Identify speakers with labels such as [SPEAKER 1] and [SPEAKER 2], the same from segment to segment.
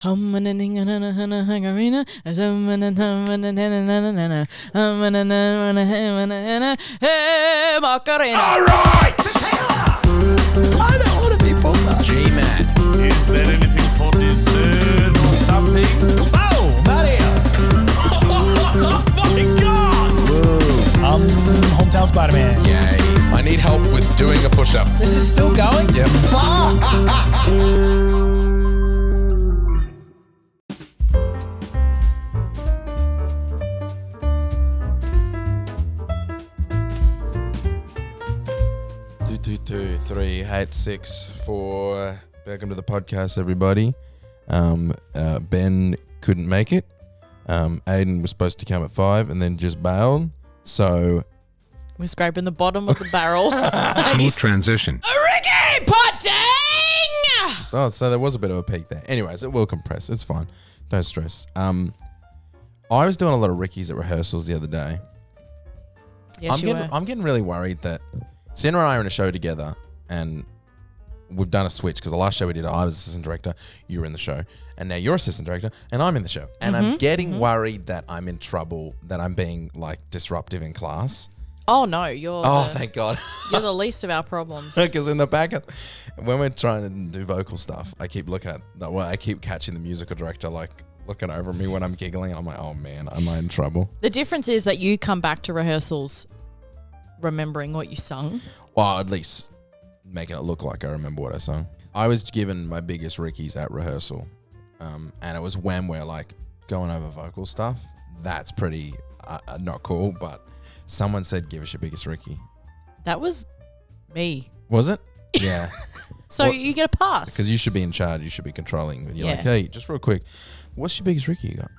[SPEAKER 1] Hey, Macarena.
[SPEAKER 2] All right!
[SPEAKER 3] I don't want to be Papa.
[SPEAKER 2] GMat. Is there anything for dessert or something? Oh, Mario! Oh my God!
[SPEAKER 3] Whoa.
[SPEAKER 4] Hometown Spider-Man.
[SPEAKER 3] Yay. I need help with doing a push-up.
[SPEAKER 4] This is still going?
[SPEAKER 3] Yep. Two, 3, 8, 6, 4. Welcome to the podcast, everybody. Ben couldn't make it. Aiden was supposed to come at 5 and then just bailed. So
[SPEAKER 1] We're scraping the bottom of the barrel.
[SPEAKER 5] Smooth transition.
[SPEAKER 1] Ricky Potting!
[SPEAKER 3] so there was a bit of a peak there. Anyways, it will compress. It's fine. Don't stress. I was doing a lot of Rickies at rehearsals the other day.
[SPEAKER 1] Yes,
[SPEAKER 3] I'm getting really worried that Sienna and I are in a show together, and we've done a switch because the last show we did, I was assistant director, you were in the show, and now you're assistant director, and I'm in the show. And I'm getting worried that I'm in trouble, that I'm being like disruptive in class.
[SPEAKER 1] Oh no, you're
[SPEAKER 3] Thank God.
[SPEAKER 1] you're the least of our problems.
[SPEAKER 3] Because in the back, when we're trying to do vocal stuff, I keep looking at that. Well, I keep catching the musical director like looking over me when I'm giggling. I'm like, oh man, am I in trouble?
[SPEAKER 1] The difference is that you come back to rehearsals remembering what you sung.
[SPEAKER 3] Well, at least making it look like I remember what I sung. I was given my biggest Rickies at rehearsal, and it was when we're like going over vocal stuff. That's pretty not cool, but someone said, give us your biggest Ricky.
[SPEAKER 1] That was me.
[SPEAKER 3] Was it? Yeah.
[SPEAKER 1] So you get a pass.
[SPEAKER 3] Because you should be in charge. You should be controlling. You're
[SPEAKER 1] Yeah.
[SPEAKER 3] like, hey, just real quick, what's your biggest Ricky you got?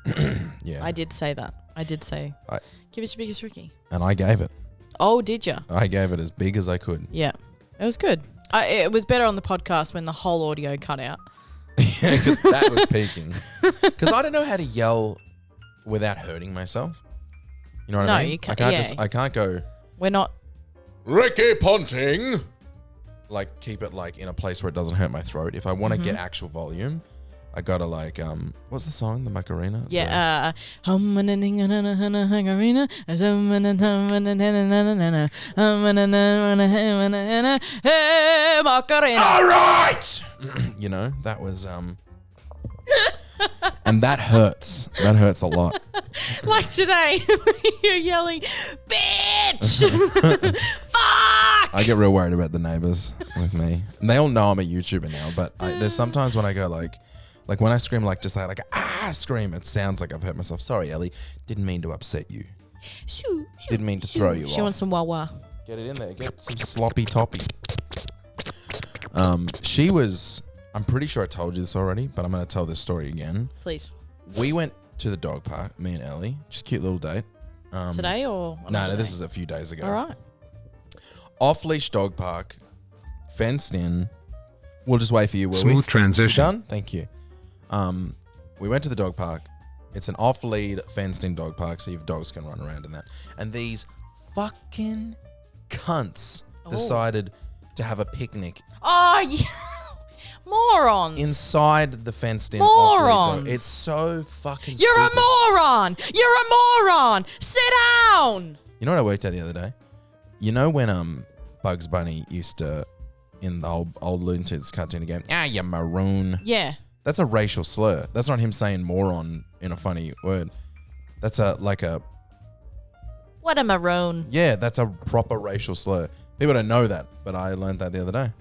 [SPEAKER 3] Yeah.
[SPEAKER 1] I did say that. I did say, give us your biggest Ricky.
[SPEAKER 3] And I gave it.
[SPEAKER 1] Oh, did you?
[SPEAKER 3] I gave it as big as I could.
[SPEAKER 1] Yeah. It was good. It was better on the podcast when the whole audio cut out.
[SPEAKER 3] Yeah, because that was peaking. Because I don't know how to yell without hurting myself. You know what I mean?
[SPEAKER 1] No, you can't.
[SPEAKER 3] I can't go,
[SPEAKER 1] We're not.
[SPEAKER 3] Ricky Ponting. Like, keep it like in a place where it doesn't hurt my throat. If I want to get actual volume, I gotta like, what's the song? The Macarena?
[SPEAKER 1] Yeah. Macarena.
[SPEAKER 3] All right! You know, that was, and that hurts. That hurts a lot.
[SPEAKER 1] Like today, you're yelling, bitch! Fuck!
[SPEAKER 3] I get real worried about the neighbors with me. And they all know I'm a YouTuber now, but there's sometimes when I go like when I scream like just like scream, it sounds like I've hurt myself. Sorry, Ellie. Didn't mean to upset you. Didn't mean to throw you off.
[SPEAKER 1] She wants some wah-wah.
[SPEAKER 3] Get it in there. Get some sloppy toppy. She was, I'm pretty sure I told you this already, but I'm going to tell this story again.
[SPEAKER 1] Please.
[SPEAKER 3] We went to the dog park, me and Ellie. Just cute little date.
[SPEAKER 1] Today or
[SPEAKER 3] No, this is a few days ago.
[SPEAKER 1] All right.
[SPEAKER 3] Off-leash dog park, fenced in. We'll just wait for you, will we?
[SPEAKER 5] Smooth transition.
[SPEAKER 3] Done? Thank you. We went to the dog park. It's an off-lead, fenced-in dog park, so your dogs can run around in that. And these fucking cunts decided to have a picnic
[SPEAKER 1] Oh, yeah. Morons.
[SPEAKER 3] inside the fenced-in
[SPEAKER 1] Morons.
[SPEAKER 3] off-lead dog. It's so fucking
[SPEAKER 1] You're
[SPEAKER 3] stupid.
[SPEAKER 1] a moron. You're a moron. Sit down.
[SPEAKER 3] You know what I worked out the other day? You know when Bugs Bunny used to, in the old Looney Tunes cartoon again, you maroon.
[SPEAKER 1] Yeah.
[SPEAKER 3] That's a racial slur. That's not him saying moron in a funny word. That's
[SPEAKER 1] What a maroon.
[SPEAKER 3] yeah, that's a proper racial slur. People don't know that, but I learned that the other day.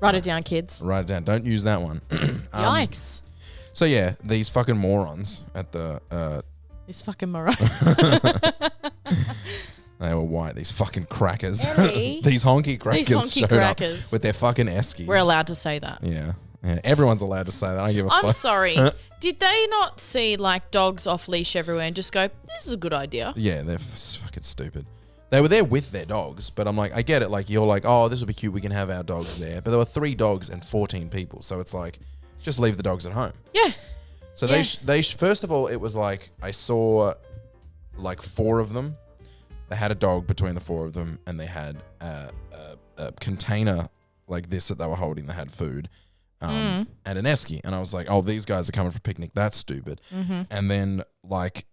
[SPEAKER 1] Write it down, kids.
[SPEAKER 3] Write it down. Don't use that one.
[SPEAKER 1] Yikes.
[SPEAKER 3] So yeah, these fucking morons at the
[SPEAKER 1] This fucking maroon.
[SPEAKER 3] they were white. These fucking crackers.
[SPEAKER 1] Ellie.
[SPEAKER 3] These honky crackers.
[SPEAKER 1] These honky
[SPEAKER 3] showed
[SPEAKER 1] crackers.
[SPEAKER 3] up with their fucking eskies.
[SPEAKER 1] We're allowed to say that.
[SPEAKER 3] Yeah. Everyone's allowed to say that. I don't give a
[SPEAKER 1] I'm
[SPEAKER 3] fuck.
[SPEAKER 1] sorry. Did they not see like dogs off leash everywhere and just go, this is a good idea?
[SPEAKER 3] Yeah, they're fucking stupid. They were there with their dogs, but I'm like, I get it. Like, you're like, oh, this will be cute. We can have our dogs there. But there were 3 dogs and 14 people. So it's like, just leave the dogs at home.
[SPEAKER 1] Yeah.
[SPEAKER 3] So
[SPEAKER 1] Yeah.
[SPEAKER 3] they first of all, it was like, I saw like 4 of them. They had a dog between the 4 of them, and they had a container like this that they were holding that had food. and an esky. And I was like, oh, these guys are coming for a picnic. That's stupid. And then like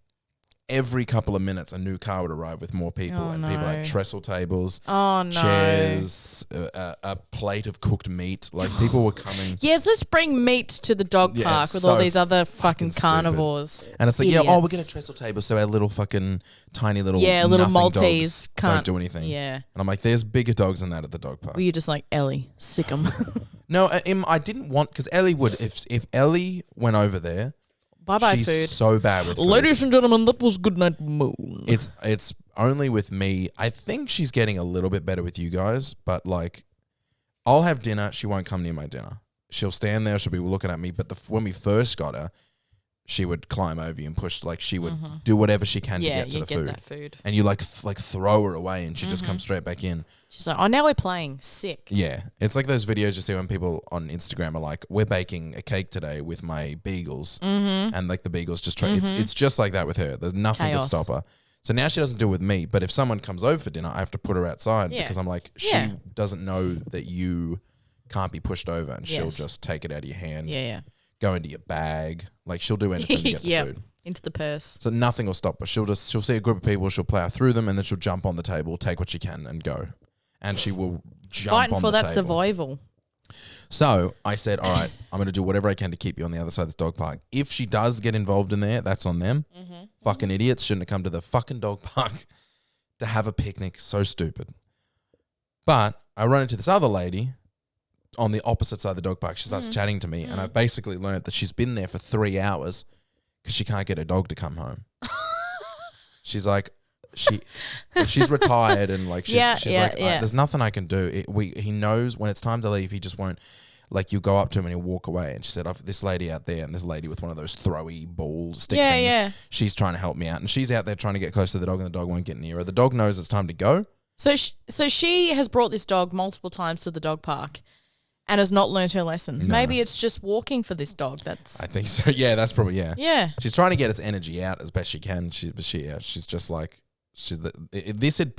[SPEAKER 3] every couple of minutes, a new car would arrive with more people,
[SPEAKER 1] Oh,
[SPEAKER 3] and
[SPEAKER 1] no.
[SPEAKER 3] people had trestle tables,
[SPEAKER 1] Oh, no.
[SPEAKER 3] chairs, a plate of cooked meat. Like people were coming.
[SPEAKER 1] Yeah, let's bring meat to the dog
[SPEAKER 3] Yeah,
[SPEAKER 1] park with
[SPEAKER 3] so
[SPEAKER 1] all these other fucking
[SPEAKER 3] stupid.
[SPEAKER 1] carnivores.
[SPEAKER 3] And it's like, yeah, oh, we're
[SPEAKER 1] Idiots.
[SPEAKER 3] going to trestle table so our little fucking tiny little
[SPEAKER 1] little
[SPEAKER 3] nothing
[SPEAKER 1] Maltese
[SPEAKER 3] dogs
[SPEAKER 1] can't
[SPEAKER 3] don't do anything.
[SPEAKER 1] Yeah.
[SPEAKER 3] And I'm like, there's bigger dogs than that at the dog park.
[SPEAKER 1] Were you just like, Ellie, sick 'em?
[SPEAKER 3] No, I didn't want, because Ellie would, if Ellie went over there,
[SPEAKER 1] Bye-bye
[SPEAKER 3] she's
[SPEAKER 1] food.
[SPEAKER 3] so bad with food.
[SPEAKER 1] Ladies and gentlemen, that was Good Night Moon.
[SPEAKER 3] It's only with me. I think she's getting a little bit better with you guys, but like, I'll have dinner. She won't come near my dinner. She'll stand there. She'll be looking at me. But when we first got her, she would climb over you and push. Like she would do whatever she can to
[SPEAKER 1] Yeah,
[SPEAKER 3] get to
[SPEAKER 1] you
[SPEAKER 3] the
[SPEAKER 1] get
[SPEAKER 3] food.
[SPEAKER 1] that food.
[SPEAKER 3] And you like throw her away, and she just comes straight back in.
[SPEAKER 1] She's like, oh, now we're playing. Sick.
[SPEAKER 3] Yeah, it's like those videos you see when people on Instagram are like, "We're baking a cake today with my beagles," and like the beagles just try. It's just like that with her. There's nothing
[SPEAKER 1] Chaos.
[SPEAKER 3] that stop her. So now she doesn't do it with me. But if someone comes over for dinner, I have to put her outside
[SPEAKER 1] Yeah.
[SPEAKER 3] because I'm like,
[SPEAKER 1] Yeah.
[SPEAKER 3] she doesn't know that you can't be pushed over, and she'll
[SPEAKER 1] Yes.
[SPEAKER 3] just take it out of your hand,
[SPEAKER 1] Yeah.
[SPEAKER 3] go into your bag. Like she'll do anything to get the
[SPEAKER 1] Yep.
[SPEAKER 3] food.
[SPEAKER 1] Into the purse.
[SPEAKER 3] So nothing will stop her. She'll see a group of people, she'll plow through them, and then she'll jump on the table, take what she can, and go. And she will jump
[SPEAKER 1] Fighting
[SPEAKER 3] on
[SPEAKER 1] for
[SPEAKER 3] the
[SPEAKER 1] that
[SPEAKER 3] table.
[SPEAKER 1] survival.
[SPEAKER 3] So I said, all right, I'm going to do whatever I can to keep you on the other side of this dog park. If she does get involved in there, that's on them. Fucking idiots shouldn't have come to the fucking dog park to have a picnic. So stupid. But I run into this other lady on the opposite side of the dog park. She starts chatting to me, and I basically learned that she's been there for 3 hours because she can't get her dog to come home. She's like, she's retired, and like she's like, there's nothing I can do. He knows when it's time to leave. He just won't. Like you go up to him and he'll walk away. And she said, "I've this lady out there, and this lady with one of those throwy ball stick things.
[SPEAKER 1] Yeah.
[SPEAKER 3] She's trying to help me out, and she's out there trying to get close to the dog, and the dog won't get near her. The dog knows it's time to go.
[SPEAKER 1] So she has brought this dog multiple times to the dog park and has not learnt her lesson.
[SPEAKER 3] No.
[SPEAKER 1] Maybe it's just walking for this dog. That's
[SPEAKER 3] I think so. Yeah, that's probably
[SPEAKER 1] yeah.
[SPEAKER 3] She's trying to get its energy out as best she can. She's just like this had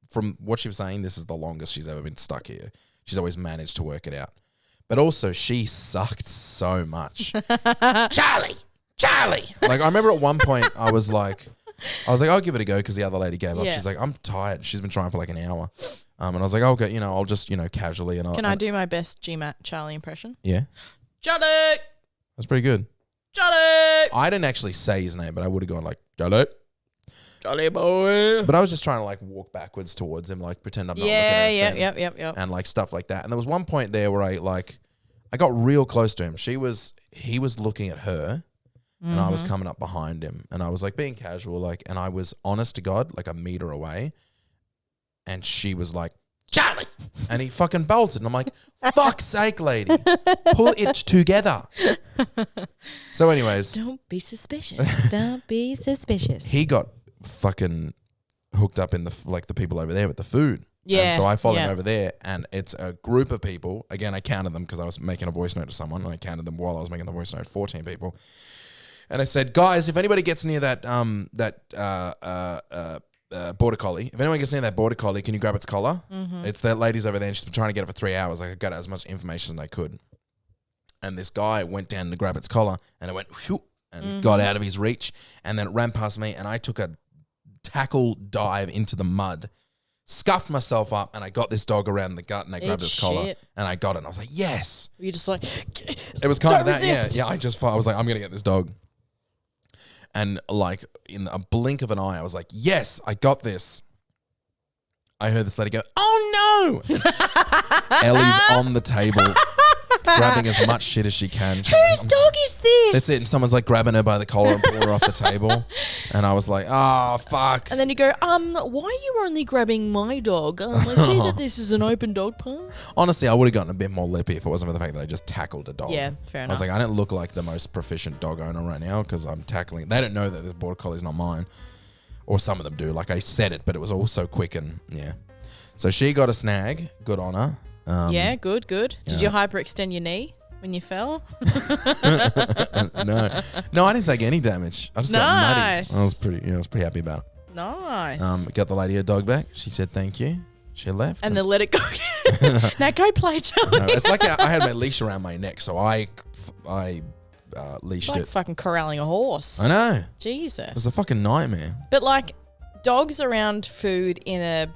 [SPEAKER 3] from what she was saying. This is the longest she's ever been stuck here. She's always managed to work it out. But also, she sucked so much. Charlie! Like, I remember at one point, I was like, I'll give it a go because the other lady gave up.
[SPEAKER 1] Yeah.
[SPEAKER 3] She's like, I'm tired. She's been trying for like an hour. And I was like, okay, I'll just, casually. And
[SPEAKER 1] Can I do my best GMat Charlie impression?
[SPEAKER 3] Yeah.
[SPEAKER 1] Charlie!
[SPEAKER 3] That's pretty good.
[SPEAKER 1] Charlie!
[SPEAKER 3] I didn't actually say his name, but I would have gone like, Charlie.
[SPEAKER 1] Charlie boy!
[SPEAKER 3] But I was just trying to like walk backwards towards him, like pretend I'm not looking
[SPEAKER 1] Yeah,
[SPEAKER 3] at him.
[SPEAKER 1] yep.
[SPEAKER 3] And like stuff like that. And there was one point there where I got real close to him. He was looking at her, and I was coming up behind him, and I was like being casual, like, and I was honest to God, like a meter away, and she was like, Charlie, and he fucking bolted, and I'm like, fuck's sake, lady, pull it together. So, anyways,
[SPEAKER 1] Don't be suspicious. Don't be suspicious.
[SPEAKER 3] he got fucking hooked up in the people over there with the food.
[SPEAKER 1] Yeah.
[SPEAKER 3] And so I followed him
[SPEAKER 1] yeah.
[SPEAKER 3] over there, and it's a group of people. Again, I counted them because I was making a voice note to someone, and I counted them while I was making the voice note. 14 people, and I said, "Guys, if anybody gets near that border collie, if anyone gets near that border collie, can you grab its collar? It's that lady's over there, and she's been trying to get it for 3 hours. Like, I got as much information as I could." And this guy went down to grab its collar, and it went whoop, and got out of his reach, and then it ran past me, and I took a tackle dive into the mud, scuffed myself up, and I got this dog around the gut, and I grabbed its collar,
[SPEAKER 1] shit.
[SPEAKER 3] and I got it, and I was like, yes.
[SPEAKER 1] You're just like,
[SPEAKER 3] It was kind of
[SPEAKER 1] Don't
[SPEAKER 3] that,
[SPEAKER 1] resist.
[SPEAKER 3] yeah. I was like, I'm going to get this dog. And like in a blink of an eye, I was like, yes, I got this. I heard this lady go, oh no. Ellie's on the table, grabbing as much shit as she can.
[SPEAKER 1] whose dog is this?
[SPEAKER 3] That's it. And someone's like grabbing her by the collar and pulling her off the table. And I was like, oh, fuck.
[SPEAKER 1] And then you go, why are you only grabbing my dog? I see that this is an open dog park.
[SPEAKER 3] Honestly, I would have gotten a bit more lippy if it wasn't for the fact that I just tackled a dog.
[SPEAKER 1] Yeah, fair
[SPEAKER 3] I
[SPEAKER 1] enough.
[SPEAKER 3] was like, I don't look like the most proficient dog owner right now because I'm tackling. They don't know that this border collie's not mine. Or some of them do. Like, I said it, but it was all so quick and, yeah. So she got a snag. Good on her.
[SPEAKER 1] Yeah, good. Did
[SPEAKER 3] yeah.
[SPEAKER 1] you hyperextend your knee when you fell?
[SPEAKER 3] No, I didn't take any damage. I just got
[SPEAKER 1] Nice.
[SPEAKER 3] muddy. I was pretty happy about it.
[SPEAKER 1] Nice.
[SPEAKER 3] Got the lady her dog back. She said thank you. She left.
[SPEAKER 1] and then let it go. Now go play, Charlie.
[SPEAKER 3] No, it's like I had my leash around my neck, so I leashed
[SPEAKER 1] Like
[SPEAKER 3] it.
[SPEAKER 1] fucking corralling a horse.
[SPEAKER 3] I know. It
[SPEAKER 1] Jesus.
[SPEAKER 3] was a fucking nightmare.
[SPEAKER 1] But like dogs around food in a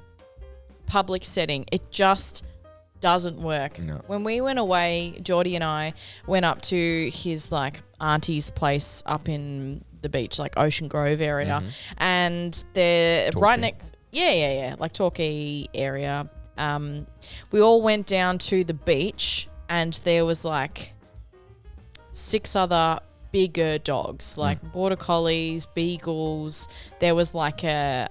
[SPEAKER 1] public setting, it just doesn't work.
[SPEAKER 3] No.
[SPEAKER 1] When we went away, Geordie and I went up to his like auntie's place up in the beach, like Ocean Grove area, and they're right
[SPEAKER 3] Torquay.
[SPEAKER 1] next. Yeah, like Torquay area. We all went down to the beach, and there was like 6 other bigger dogs, like border collies, beagles. There was like a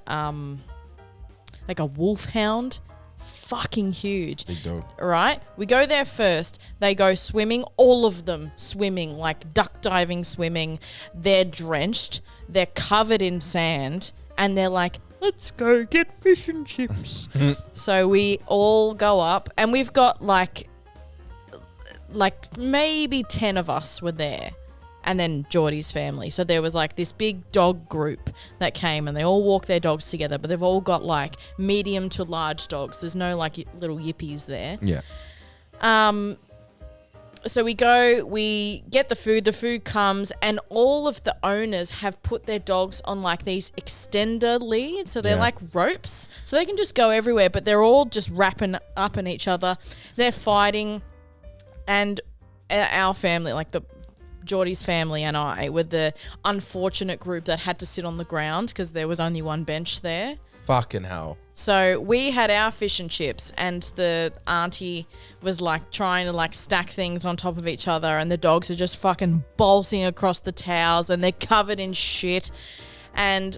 [SPEAKER 1] wolfhound, fucking huge.
[SPEAKER 3] Big dog.
[SPEAKER 1] Right? We go there first. They go swimming, all of them swimming, like duck diving swimming. They're drenched. They're covered in sand, and they're like, let's go get fish and chips. So we all go up, and we've got like maybe 10 of us were there. And then Geordie's family. So there was like this big dog group that came, and they all walk their dogs together, but they've all got like medium to large dogs. There's no like little yippies there.
[SPEAKER 3] Yeah.
[SPEAKER 1] So we go, we get the food comes, and all of the owners have put their dogs on like these extender leads. So they're
[SPEAKER 3] Yeah.
[SPEAKER 1] like ropes. So they can just go everywhere, but they're all just wrapping up in each other. They're fighting. And our family, like Geordie's family and I, were the unfortunate group that had to sit on the ground because there was only one bench there.
[SPEAKER 3] Fucking hell.
[SPEAKER 1] So we had our fish and chips, and the auntie was like trying to like stack things on top of each other, and the dogs are just fucking bolting across the towels, and they're covered in shit. And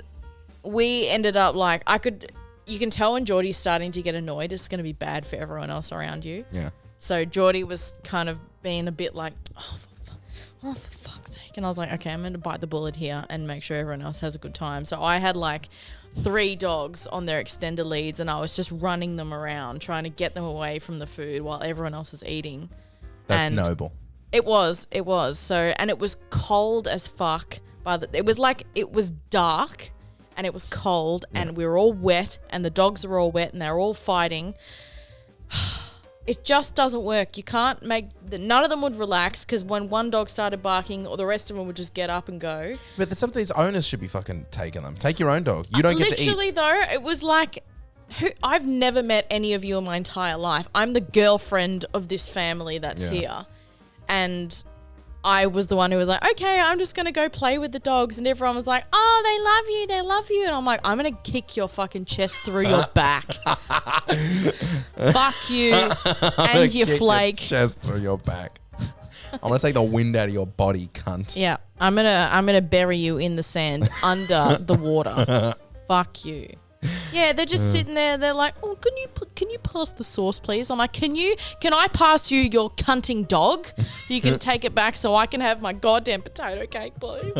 [SPEAKER 1] we ended up like, you can tell when Geordie's starting to get annoyed, it's going to be bad for everyone else around you.
[SPEAKER 3] Yeah.
[SPEAKER 1] So Geordie was kind of being a bit like, for fuck's sake. And I was like, okay, I'm going to bite the bullet here and make sure everyone else has a good time. So I had like 3 dogs on their extender leads, and I was just running them around, trying to get them away from the food while everyone else is eating.
[SPEAKER 3] That's
[SPEAKER 1] And
[SPEAKER 3] noble.
[SPEAKER 1] It was. So, and it was cold as fuck. It was dark, and it was cold, and we were all wet, and the dogs were all wet, and they were all fighting. It just doesn't work. You can't none of them would relax, because when one dog started barking, or the rest of them would just get up and go.
[SPEAKER 3] But some of these owners should be fucking taking them. Take your own dog. You don't get to eat.
[SPEAKER 1] Literally though, it was like, I've never met any of you in my entire life. I'm the girlfriend of this family that's here. And I was the one who was like, okay, I'm just going to go play with the dogs. And everyone was like, oh, they love you. And I'm like, I'm going to kick your fucking chest through your back. Fuck you and your
[SPEAKER 3] Kick
[SPEAKER 1] flake.
[SPEAKER 3] Your chest through your back. I'm gonna take the wind out of your body, cunt.
[SPEAKER 1] Yeah, I'm gonna bury you in the sand under the water. Fuck you. Yeah, they're just sitting there. They're like, oh, can you pass the sauce, please? I'm like, can I pass you your cunting dog so you can take it back so I can have my goddamn potato cake, please?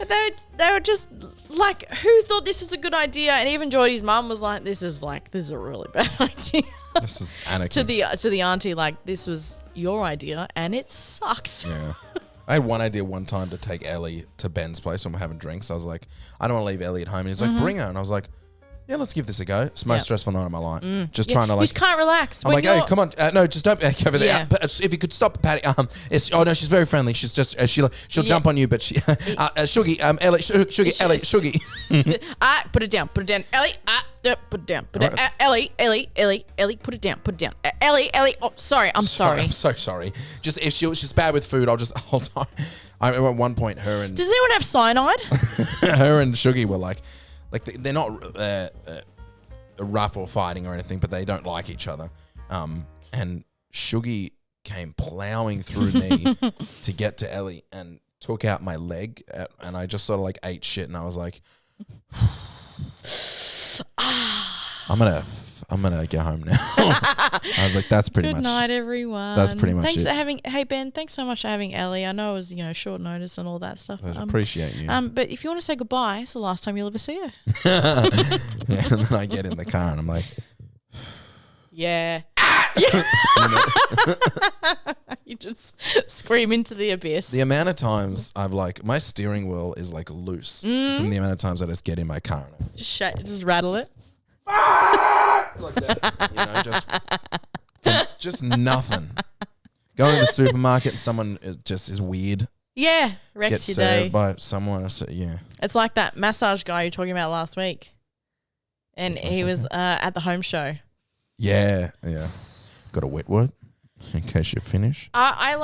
[SPEAKER 1] And they were just like, who thought this was a good idea? And even Geordie's mum was like, this is a really bad idea.
[SPEAKER 3] This is anarchy.
[SPEAKER 1] to the auntie, like, this was your idea and it sucks.
[SPEAKER 3] Yeah. I had one idea one time to take Ellie to Ben's place when we're having drinks. I was like, I don't want to leave Ellie at home. And he's like, bring her. And I was like, yeah, let's give this a go. It's the most stressful night of my life. Just trying to
[SPEAKER 1] You
[SPEAKER 3] like.
[SPEAKER 1] just can't relax.
[SPEAKER 3] I'm like, hey, come on. No, just don't over there.
[SPEAKER 1] Yeah.
[SPEAKER 3] If you could stop Patty. Oh no, she's very friendly. She's just she'll jump on you, but she Shuggy, Ellie, Shuggy, Ellie, Shuggy.
[SPEAKER 1] Put it down, Ellie. Put it down, Ellie, put it down, Ellie. Oh, sorry, I'm sorry.
[SPEAKER 3] I'm so sorry. Just if she's bad with food, I'll just hold on. I remember at one point her and
[SPEAKER 1] Does anyone have cyanide?
[SPEAKER 3] her and Shuggy were like they're not rough or fighting or anything, but they don't like each other. And Shuggy came plowing through me to get to Ellie and took out my leg, and I just sort of like ate shit, and I was like, I'm gonna go home now. I was like, that's pretty much.
[SPEAKER 1] Good night, everyone.
[SPEAKER 3] That's pretty much
[SPEAKER 1] Thanks
[SPEAKER 3] it.
[SPEAKER 1] for having. Hey Ben, thanks so much for having Ellie. I know it was short notice and all that stuff.
[SPEAKER 3] I appreciate you.
[SPEAKER 1] But if you want to say goodbye, it's the last time you'll ever see her.
[SPEAKER 3] Yeah, and then I get in the car and I'm like,
[SPEAKER 1] Yeah. You just scream into the abyss.
[SPEAKER 3] the amount of times I've like my steering wheel is like loose from the amount of times I just get in my car. And
[SPEAKER 1] Just rattle it.
[SPEAKER 3] like that. Just nothing. Going to the supermarket and someone is weird.
[SPEAKER 1] Yeah, wrecks
[SPEAKER 3] Gets
[SPEAKER 1] your
[SPEAKER 3] served
[SPEAKER 1] day.
[SPEAKER 3] by someone. Yeah.
[SPEAKER 1] It's like that massage guy you were talking about last week. And he was at the home show.
[SPEAKER 3] Yeah. Got a wet word in case you finish.
[SPEAKER 1] I'm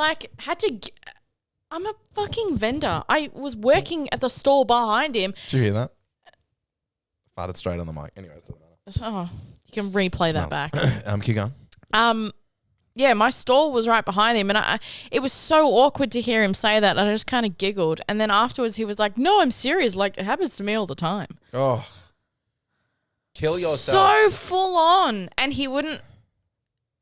[SPEAKER 1] a fucking vendor. I was working at the store behind him.
[SPEAKER 3] Did you hear that? Farted straight on the mic. Anyways, doesn't matter.
[SPEAKER 1] Oh, you can replay that back.
[SPEAKER 3] Keep going.
[SPEAKER 1] Yeah, my stall was right behind him, and it was so awkward to hear him say that. I just kind of giggled, and then afterwards he was like, "No, I'm serious. Like, it happens to me all the time."
[SPEAKER 3] Oh. Kill yourself.
[SPEAKER 1] So full on, and he wouldn't.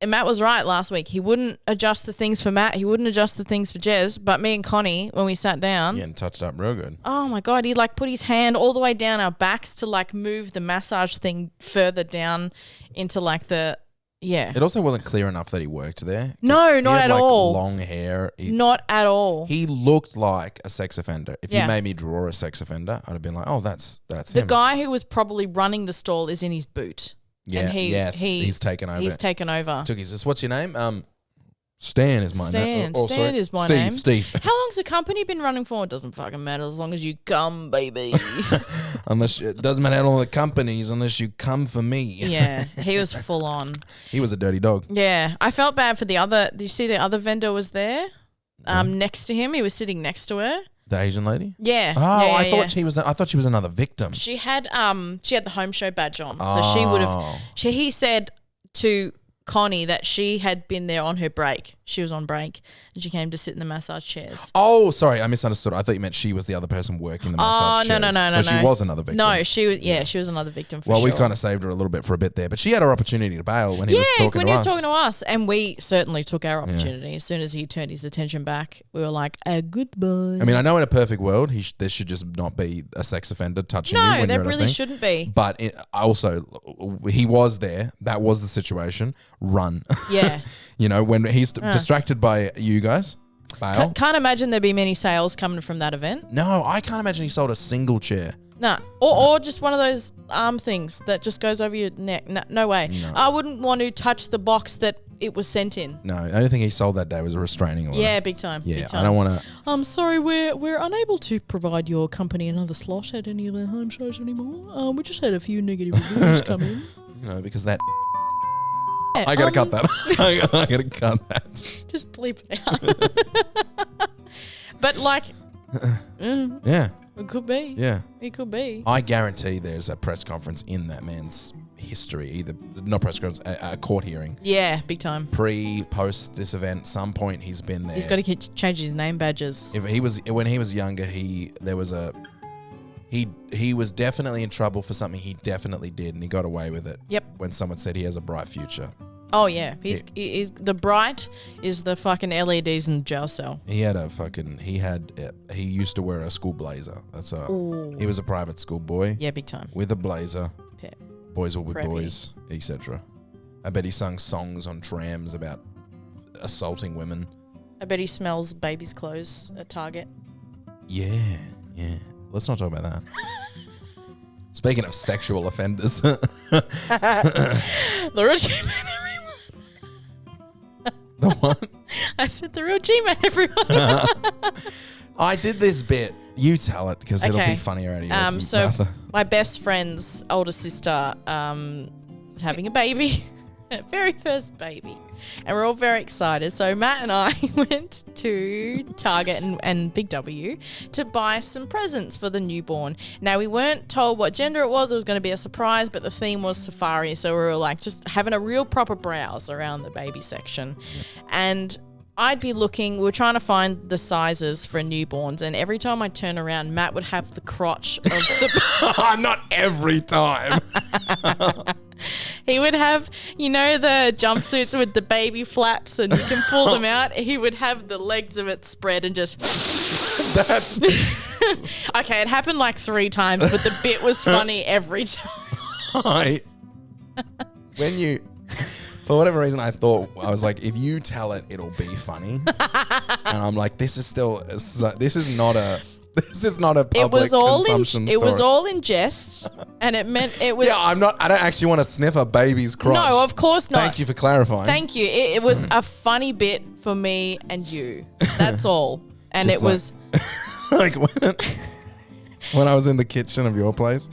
[SPEAKER 1] And Matt was right last week. He wouldn't adjust the things for Matt. He wouldn't adjust the things for Jez. But me and Connie, when we sat down,
[SPEAKER 3] Getting touched up real good.
[SPEAKER 1] oh my God, he like put his hand all the way down our backs to like move the massage thing further down into like the, yeah.
[SPEAKER 3] It also wasn't clear enough that he worked there.
[SPEAKER 1] No,
[SPEAKER 3] He
[SPEAKER 1] not
[SPEAKER 3] had,
[SPEAKER 1] at all.
[SPEAKER 3] Long hair.
[SPEAKER 1] Not at all.
[SPEAKER 3] He looked like a sex offender. If
[SPEAKER 1] Yeah.
[SPEAKER 3] you made me draw a sex offender, I'd have been like, oh, that's
[SPEAKER 1] The
[SPEAKER 3] him.
[SPEAKER 1] guy who was probably running the stall is in his boot.
[SPEAKER 3] Yeah,
[SPEAKER 1] and
[SPEAKER 3] he's taken over.
[SPEAKER 1] He's taken over.
[SPEAKER 3] Took his, what's your name? Stan is my name.
[SPEAKER 1] Stan. Stan is my name.
[SPEAKER 3] Steve.
[SPEAKER 1] How long's the company been running for? It doesn't fucking matter as long as you come, baby.
[SPEAKER 3] Unless it doesn't matter all the companies unless you come for me.
[SPEAKER 1] Yeah, he was full on.
[SPEAKER 3] He was a dirty dog.
[SPEAKER 1] Yeah, I felt bad for the other. Did you see the other vendor was there? Next to him, he was sitting next to her.
[SPEAKER 3] The Asian lady?
[SPEAKER 1] Yeah.
[SPEAKER 3] Oh,
[SPEAKER 1] yeah,
[SPEAKER 3] I thought
[SPEAKER 1] yeah.
[SPEAKER 3] I thought she was another victim.
[SPEAKER 1] She had the home show badge on, so she would have. He said to Connie that she had been there on her break. She was on break and she came to sit in the massage chairs.
[SPEAKER 3] Oh, sorry, I misunderstood. I thought you meant she was the other person working the massage chairs.
[SPEAKER 1] No.
[SPEAKER 3] So she was another victim.
[SPEAKER 1] No, she was. Yeah, she was another victim. For
[SPEAKER 3] Well,
[SPEAKER 1] sure.
[SPEAKER 3] we kind of saved her a little bit for a bit there, but she had her opportunity to bail when he was talking
[SPEAKER 1] when
[SPEAKER 3] to
[SPEAKER 1] he
[SPEAKER 3] us.
[SPEAKER 1] was talking to us, and we certainly took our opportunity. As soon as he turned his attention back, we were like, goodbye.
[SPEAKER 3] I mean, I know in a perfect world, there should just not be a sex offender touching you
[SPEAKER 1] No,
[SPEAKER 3] when
[SPEAKER 1] there
[SPEAKER 3] you're at a
[SPEAKER 1] really
[SPEAKER 3] thing.
[SPEAKER 1] shouldn't be.
[SPEAKER 3] But he was there. That was the situation. Run.
[SPEAKER 1] Yeah.
[SPEAKER 3] When he's distracted by you guys, bail.
[SPEAKER 1] Can't imagine there'd be many sales coming from that event.
[SPEAKER 3] No, I can't imagine he sold a single chair.
[SPEAKER 1] No, or just one of those arm things that just goes over your neck. No way.
[SPEAKER 3] No.
[SPEAKER 1] I wouldn't want to touch the box that it was sent in.
[SPEAKER 3] No, the only thing he sold that day was a restraining order.
[SPEAKER 1] Yeah, big time.
[SPEAKER 3] Yeah,
[SPEAKER 1] big time.
[SPEAKER 3] I don't want to.
[SPEAKER 1] I'm sorry, we're unable to provide your company another slot at any of their home shows anymore. We just had a few negative reviews come in.
[SPEAKER 3] Because that. I gotta cut that. I gotta cut that.
[SPEAKER 1] Just bleep it out. But like,
[SPEAKER 3] Yeah.
[SPEAKER 1] it could be.
[SPEAKER 3] Yeah.
[SPEAKER 1] It could be.
[SPEAKER 3] I guarantee there's a press conference in that man's history, either not press conference, a court hearing.
[SPEAKER 1] Yeah, big time.
[SPEAKER 3] Post this event, some point he's been there.
[SPEAKER 1] He's got to change his name badges.
[SPEAKER 3] When he was younger, he was definitely in trouble for something he definitely did, and he got away with it.
[SPEAKER 1] Yep.
[SPEAKER 3] When someone said he has a bright future.
[SPEAKER 1] Oh yeah, he's the bright is the fucking LEDs in the jail cell.
[SPEAKER 3] He used to wear a school blazer. He was a private school boy.
[SPEAKER 1] Yeah, big time.
[SPEAKER 3] With a blazer.
[SPEAKER 1] Pep.
[SPEAKER 3] Boys will be
[SPEAKER 1] Preppy.
[SPEAKER 3] boys, etc. I bet he sung songs on trams about assaulting women.
[SPEAKER 1] I bet he smells baby's clothes at Target.
[SPEAKER 3] Yeah. Let's not talk about that. Speaking of sexual offenders.
[SPEAKER 1] The real G-Man, everyone.
[SPEAKER 3] The what?
[SPEAKER 1] I said the real G-Man, everyone.
[SPEAKER 3] I did this bit. You tell it because it'll
[SPEAKER 1] Okay.
[SPEAKER 3] be funnier out of your
[SPEAKER 1] So
[SPEAKER 3] mouth.
[SPEAKER 1] my best friend's older sister is having a baby. Her very first baby. And we're all very excited. So Matt and I went to Target and Big W to buy some presents for the newborn. Now, we weren't told what gender it was. It was going to be a surprise, but the theme was safari. So we were like just having a real proper browse around the baby section. And I'd be looking, we were trying to find the sizes for newborns, and every time I turn around, Matt would have the crotch of the...
[SPEAKER 3] Not every time.
[SPEAKER 1] He would have, the jumpsuits with the baby flaps and you can pull them out. He would have the legs of it spread and just...
[SPEAKER 3] That's...
[SPEAKER 1] Okay, it happened like 3 times, but the bit was funny every time.
[SPEAKER 3] When you... For whatever reason, I was like, if you tell it, it'll be funny. And I'm like, this is not a This is not a
[SPEAKER 1] It
[SPEAKER 3] public
[SPEAKER 1] was all
[SPEAKER 3] consumption
[SPEAKER 1] it
[SPEAKER 3] story.
[SPEAKER 1] was all in jest, and it meant it was.
[SPEAKER 3] Yeah, I don't actually want to sniff a baby's crotch.
[SPEAKER 1] No, of course not.
[SPEAKER 3] Thank you for clarifying.
[SPEAKER 1] Thank you. It was a funny bit for me and you. That's all. And
[SPEAKER 3] Just
[SPEAKER 1] it was.
[SPEAKER 3] like when I was in the kitchen of your place.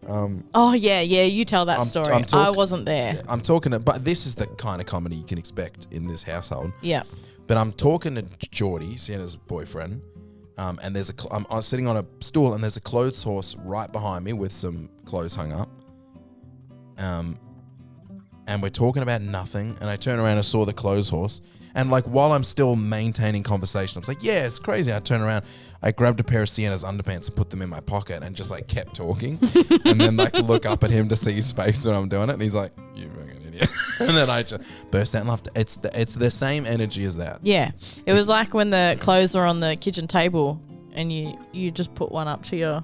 [SPEAKER 1] Oh yeah. You tell that story. I wasn't there.
[SPEAKER 3] I'm talking, but this is the kind of comedy you can expect in this household.
[SPEAKER 1] Yeah.
[SPEAKER 3] But I'm talking to Geordie, Sienna's boyfriend, and I'm sitting on a stool, and there's a clothes horse right behind me with some clothes hung up. And we're talking about nothing, and I turn around and saw the clothes horse, and like while I'm still maintaining conversation, I was like, yeah, it's crazy. I turn around, I grabbed a pair of Sienna's underpants and put them in my pocket, and just like kept talking, and then like look up at him to see his face when I'm doing it, and he's like, you fucking idiot. And then I just burst out in laughter. It's the same energy as that.
[SPEAKER 1] Yeah. It was like when the clothes were on the kitchen table, and you just put one up to your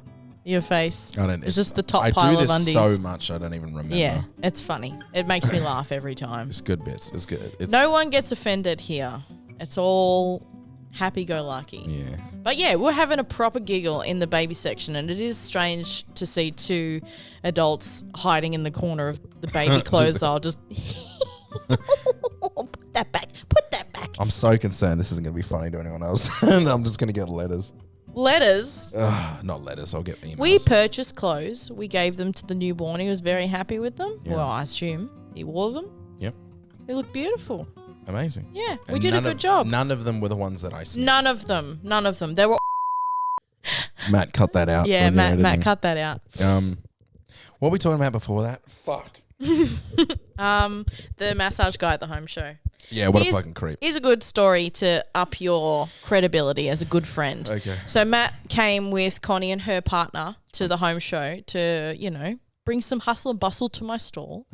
[SPEAKER 1] face. It's just the top pile of undies.
[SPEAKER 3] I do this so much I don't even remember.
[SPEAKER 1] Yeah, it's funny. It makes me laugh every time.
[SPEAKER 3] It's good bits. It's good.
[SPEAKER 1] No one gets offended here. It's all happy-go-lucky.
[SPEAKER 3] Yeah.
[SPEAKER 1] But yeah, we're having a proper giggle in the baby section, and it is strange to see two adults hiding in the corner of the baby clothes aisle. Just put that back. Put that back.
[SPEAKER 3] I'm so concerned this isn't going to be funny to anyone else. And I'm just going to get letters.
[SPEAKER 1] Letters.
[SPEAKER 3] Not letters. I'll get emails.
[SPEAKER 1] We purchased clothes. We gave them to the newborn. He was very happy with them.
[SPEAKER 3] Yeah.
[SPEAKER 1] Well, I assume he wore them.
[SPEAKER 3] Yep.
[SPEAKER 1] They look beautiful.
[SPEAKER 3] Amazing.
[SPEAKER 1] Yeah, we
[SPEAKER 3] And
[SPEAKER 1] did a good job.
[SPEAKER 3] None of them were the ones that I sniffed.
[SPEAKER 1] None of them. They were.
[SPEAKER 3] Matt, cut that out.
[SPEAKER 1] Yeah,
[SPEAKER 3] when you're
[SPEAKER 1] Matt
[SPEAKER 3] editing.
[SPEAKER 1] cut that out.
[SPEAKER 3] What were we talking about before that? Fuck.
[SPEAKER 1] The massage guy at the home show.
[SPEAKER 3] Yeah, what a
[SPEAKER 1] Here's-
[SPEAKER 3] fucking creep.
[SPEAKER 1] Here's a good story to up your credibility as a good friend.
[SPEAKER 3] Okay.
[SPEAKER 1] So Matt came with Connie and her partner to the home show to, bring some hustle and bustle to my stall.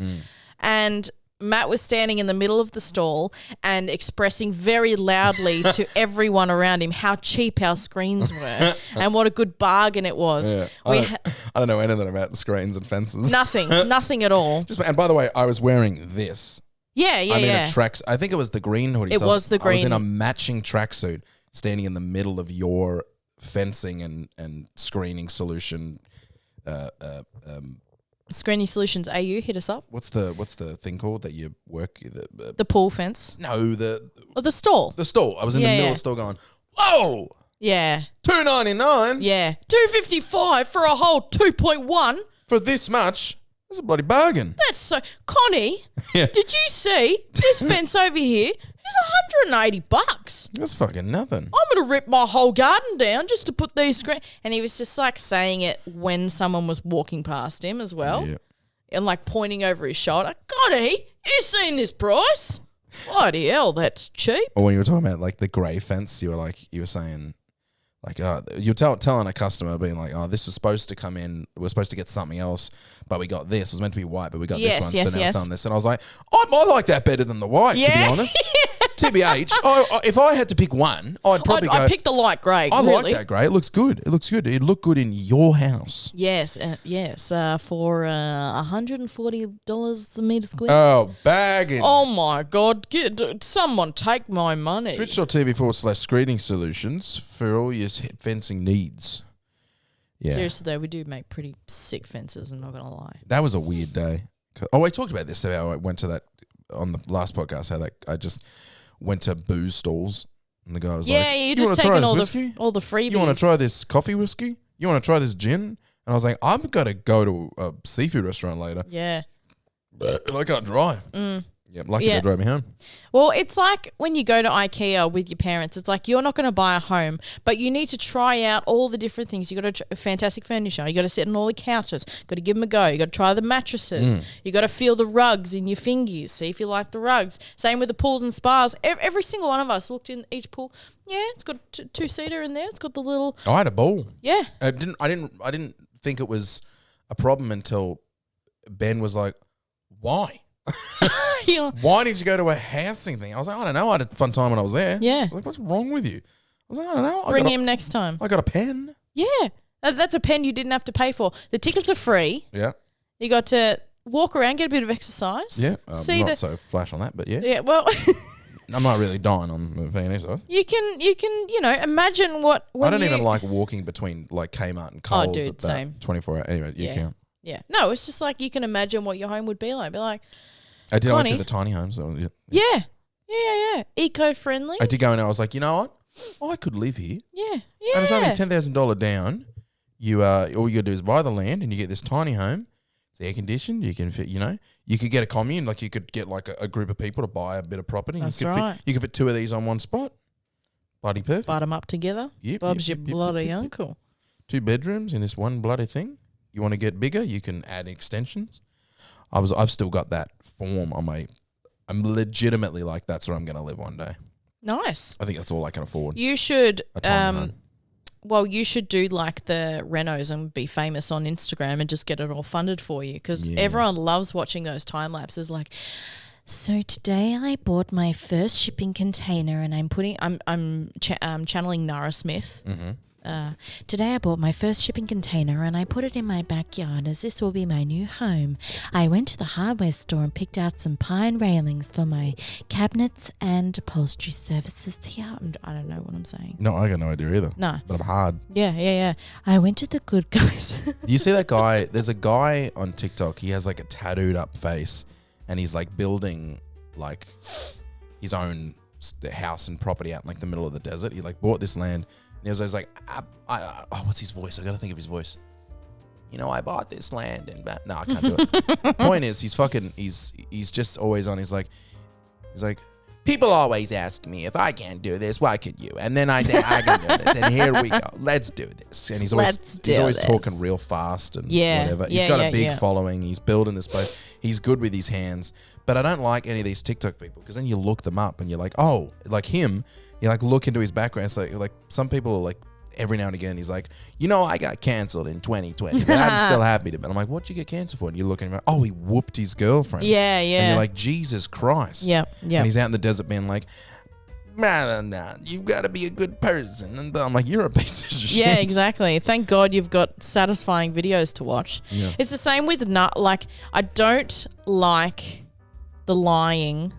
[SPEAKER 1] And Matt was standing in the middle of the stall and expressing very loudly to everyone around him how cheap our screens were and what a good bargain it was.
[SPEAKER 3] Yeah.
[SPEAKER 1] We
[SPEAKER 3] I don't know anything about screens and fences.
[SPEAKER 1] nothing at all.
[SPEAKER 3] And by the way, I was wearing this.
[SPEAKER 1] Yeah.
[SPEAKER 3] I'm in a track. I think it was the green hoodie.
[SPEAKER 1] It was the
[SPEAKER 3] I was in
[SPEAKER 1] green.
[SPEAKER 3] a matching tracksuit, standing in the middle of your fencing and screening solution.
[SPEAKER 1] Screening Solutions AU, hit us up.
[SPEAKER 3] What's the thing called that you work?
[SPEAKER 1] The pool fence.
[SPEAKER 3] No, the
[SPEAKER 1] Stall.
[SPEAKER 3] stall. I was in the middle of the stall going, whoa,
[SPEAKER 1] Yeah.
[SPEAKER 3] $2.99
[SPEAKER 1] Yeah. $2.55 for a whole 2.1.
[SPEAKER 3] for this much. That's a bloody bargain.
[SPEAKER 1] That's so. Connie,
[SPEAKER 3] Yeah.
[SPEAKER 1] did you see this fence over here? It's $180.
[SPEAKER 3] That's fucking nothing.
[SPEAKER 1] I'm going to rip my whole garden down just to put these screens. And he was just like saying it when someone was walking past him as well.
[SPEAKER 3] Yeah.
[SPEAKER 1] And like pointing over his shoulder. Connie, you seen this price? Bloody hell, that's cheap.
[SPEAKER 3] Or when you were talking about like the grey fence, you were saying, like, you're telling a customer, being like, oh, this was supposed to come in, we're supposed to get something else, but we got this. It was meant to be white, but we got
[SPEAKER 1] Yes,
[SPEAKER 3] this one,
[SPEAKER 1] yes,
[SPEAKER 3] so now
[SPEAKER 1] yes.
[SPEAKER 3] it's on this. And I was like, I like that better than the white, to be
[SPEAKER 1] Yeah.
[SPEAKER 3] honest. TBH, if I had to pick one, I'd probably go,
[SPEAKER 1] I picked the light grey,
[SPEAKER 3] I
[SPEAKER 1] really.
[SPEAKER 3] like that grey. It looks good. It looked good in your house.
[SPEAKER 1] Yes, for $140 a metre square.
[SPEAKER 3] Oh, bagging.
[SPEAKER 1] Oh my God! Someone take my money.
[SPEAKER 3] Twitch.tv/screening solutions for all your fencing needs. Yeah.
[SPEAKER 1] Seriously though, we do make pretty sick fences. I'm not gonna lie.
[SPEAKER 3] That was a weird day. Oh, I talked about this. How I went to that on the last podcast. How I just went to booze stalls, and the guy was like,
[SPEAKER 1] You're
[SPEAKER 3] "You
[SPEAKER 1] just
[SPEAKER 3] wanna try
[SPEAKER 1] taking
[SPEAKER 3] this whiskey?
[SPEAKER 1] all the freebies.
[SPEAKER 3] You want to try this coffee whiskey? You want to try this gin?" And I was like, "I'm gonna go to a seafood restaurant later,
[SPEAKER 1] Yeah.
[SPEAKER 3] and I can't drive." Yeah, lucky
[SPEAKER 1] Yeah.
[SPEAKER 3] they drove me home.
[SPEAKER 1] Well, it's like when you go to IKEA with your parents. It's like you're not going to buy a home, but you need to try out all the different things. You got to fantastic furniture. You got to sit on all the couches. Got to give them a go. You got to try the mattresses. You got to feel the rugs in your fingies. See if you like the rugs. Same with the pools and spas. Every single one of us looked in each pool. Yeah, it's got a two-seater in there. It's got the little.
[SPEAKER 3] I had a ball.
[SPEAKER 1] Yeah.
[SPEAKER 3] I didn't think it was a problem until Ben was like, "Why?
[SPEAKER 1] You know,
[SPEAKER 3] Why did you go to a housing thing?" I was like, "I don't know. I had a fun time when I was there."
[SPEAKER 1] Yeah.
[SPEAKER 3] I was like, what's wrong with you? I was like, "I don't know.
[SPEAKER 1] bring him next time.
[SPEAKER 3] I got a pen."
[SPEAKER 1] Yeah. That's a pen you didn't have to pay for. The tickets are free.
[SPEAKER 3] Yeah.
[SPEAKER 1] You got to walk around, get a bit of exercise.
[SPEAKER 3] Yeah.
[SPEAKER 1] See
[SPEAKER 3] not so flash on that, but yeah.
[SPEAKER 1] Yeah, well,
[SPEAKER 3] I'm not really dying on the Phoenix side.
[SPEAKER 1] You can, imagine what. When
[SPEAKER 3] I don't even like walking between like Kmart and Coles
[SPEAKER 1] dude,
[SPEAKER 3] at that
[SPEAKER 1] same.
[SPEAKER 3] 24 hours. Anyway, you
[SPEAKER 1] Yeah.
[SPEAKER 3] can't.
[SPEAKER 1] Yeah. No, it's just like you can imagine what your home would be like. Be like,
[SPEAKER 3] I went
[SPEAKER 1] Connie.
[SPEAKER 3] to the tiny home. So
[SPEAKER 1] yeah. Eco-friendly.
[SPEAKER 3] I did go in and I was like, you know what? I could live here.
[SPEAKER 1] Yeah.
[SPEAKER 3] And it's only $10,000 down. You all you gotta do is buy the land and you get this tiny home. It's air conditioned. You can fit, you could get a commune, like you could get like a group of people to buy a bit of property.
[SPEAKER 1] That's
[SPEAKER 3] you could
[SPEAKER 1] right.
[SPEAKER 3] you could fit 2 of these on one spot. Bloody perfect.
[SPEAKER 1] Butt them up together.
[SPEAKER 3] Yep,
[SPEAKER 1] Bob's
[SPEAKER 3] yep,
[SPEAKER 1] your
[SPEAKER 3] yep, yep,
[SPEAKER 1] bloody
[SPEAKER 3] yep, yep.
[SPEAKER 1] uncle.
[SPEAKER 3] 2 bedrooms in this one bloody thing. You want to get bigger, you can add extensions. I've still got that form on my. I'm legitimately like that's where I'm going to live one day.
[SPEAKER 1] Nice.
[SPEAKER 3] I think that's all I can afford.
[SPEAKER 1] You should.
[SPEAKER 3] A tiny home.
[SPEAKER 1] Well, you should do like the renos and be famous on Instagram and just get it all funded for you because everyone loves watching those time lapses. Like, so today I bought my first shipping container and I'm channeling Nara Smith.
[SPEAKER 3] Mm-hmm.
[SPEAKER 6] Today I bought my first shipping container and I put it in my backyard as this will be my new home. I went to the hardware store and picked out some pine railings for my cabinets and upholstery services here. I don't know what I'm saying.
[SPEAKER 3] No, I got no idea either.
[SPEAKER 6] No.
[SPEAKER 3] But I'm hard.
[SPEAKER 6] Yeah. I went to the Good Guys.
[SPEAKER 3] Do you see that guy? There's a guy on TikTok. He has like a tattooed up face and he's like building like his own house and property out in like the middle of the desert. He like bought this land. And he was always like, what's his voice? I got to think of his voice. I bought this land and no, I can't do it. Point is, he's just always on. He's like, people always ask me if I can't do this, why could you? And then I can do this. And here we go. Let's do this. And he's always talking real fast and whatever. He's got a big following. He's building this place. He's good with his hands. But I don't like any of these TikTok people because then you look them up and you're like, oh, like him. You like look into his background. It's like some people are like every now and again he's like, I got cancelled in 2020, but I'm still happy to. But I'm like, what'd you get cancelled for? And you're looking around, he whooped his girlfriend.
[SPEAKER 1] Yeah.
[SPEAKER 3] And you're like, Jesus Christ.
[SPEAKER 1] Yeah.
[SPEAKER 3] And he's out in the desert being like, nah, you got to be a good person. And I'm like, you're a piece of shit.
[SPEAKER 1] Yeah, exactly. Thank God you've got satisfying videos to watch.
[SPEAKER 3] Yeah.
[SPEAKER 1] It's the same with I don't like the lying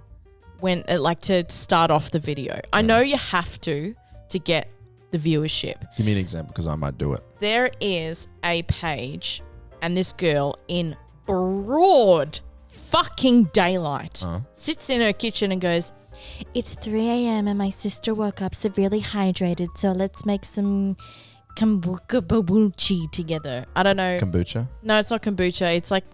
[SPEAKER 1] when to start off the video. I know you have to get the viewership.
[SPEAKER 3] Give me an example because I might do it.
[SPEAKER 1] There is a page and this girl in broad fucking daylight sits in her kitchen and goes,
[SPEAKER 6] It's 3 a.m. and my sister woke up severely hydrated, so let's make some kombucha together.
[SPEAKER 1] I don't know.
[SPEAKER 3] Kombucha?
[SPEAKER 1] No, it's not kombucha. It's like,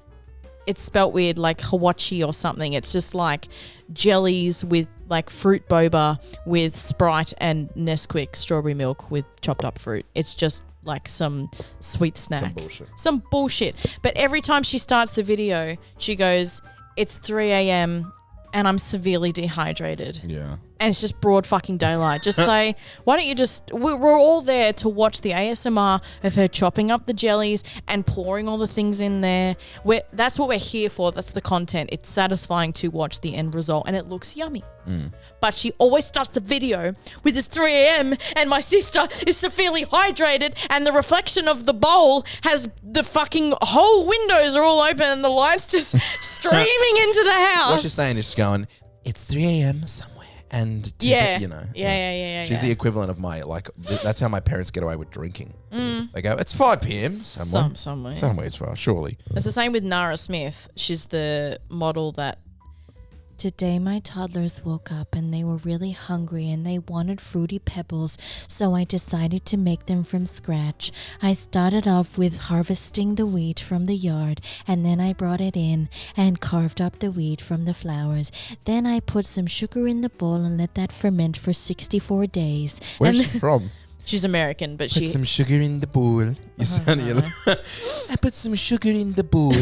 [SPEAKER 1] it's spelt weird, like Hawachi or something. It's just like jellies with like fruit boba with Sprite and Nesquik strawberry milk with chopped up fruit. It's just like some sweet snack. Some bullshit. But every time she starts the video, she goes, it's 3 a.m. and I'm severely dehydrated.
[SPEAKER 3] Yeah.
[SPEAKER 1] And it's just broad fucking daylight. Just say, why don't you just... We're all there to watch the ASMR of her chopping up the jellies and pouring all the things in there. That's what we're here for. That's the content. It's satisfying to watch the end result and it looks yummy. But she always starts the video with this 3 a.m. and my sister is severely hydrated and the reflection of the bowl has the fucking whole windows are all open and the lights just streaming into the house.
[SPEAKER 3] What she's saying is she's going, it's 3 a.m. somewhere. And
[SPEAKER 1] Yeah.
[SPEAKER 3] Yeah. She's the equivalent of my that's how my parents get away with drinking. They go, it's 5 p.m. somewhere. Somewhere it's far, surely.
[SPEAKER 1] It's the same with Nara Smith. She's the model that...
[SPEAKER 6] Today my toddlers woke up and they were really hungry and they wanted Fruity Pebbles, so I decided to make them from scratch. I started off with harvesting the wheat from the yard and then I brought it in and carved up the wheat from the flowers. Then I put some sugar in the bowl and let that ferment for 64 days.
[SPEAKER 3] Where's she from?
[SPEAKER 1] She's American, but
[SPEAKER 3] Put some sugar in the bowl. You sound I put some sugar in the bowl,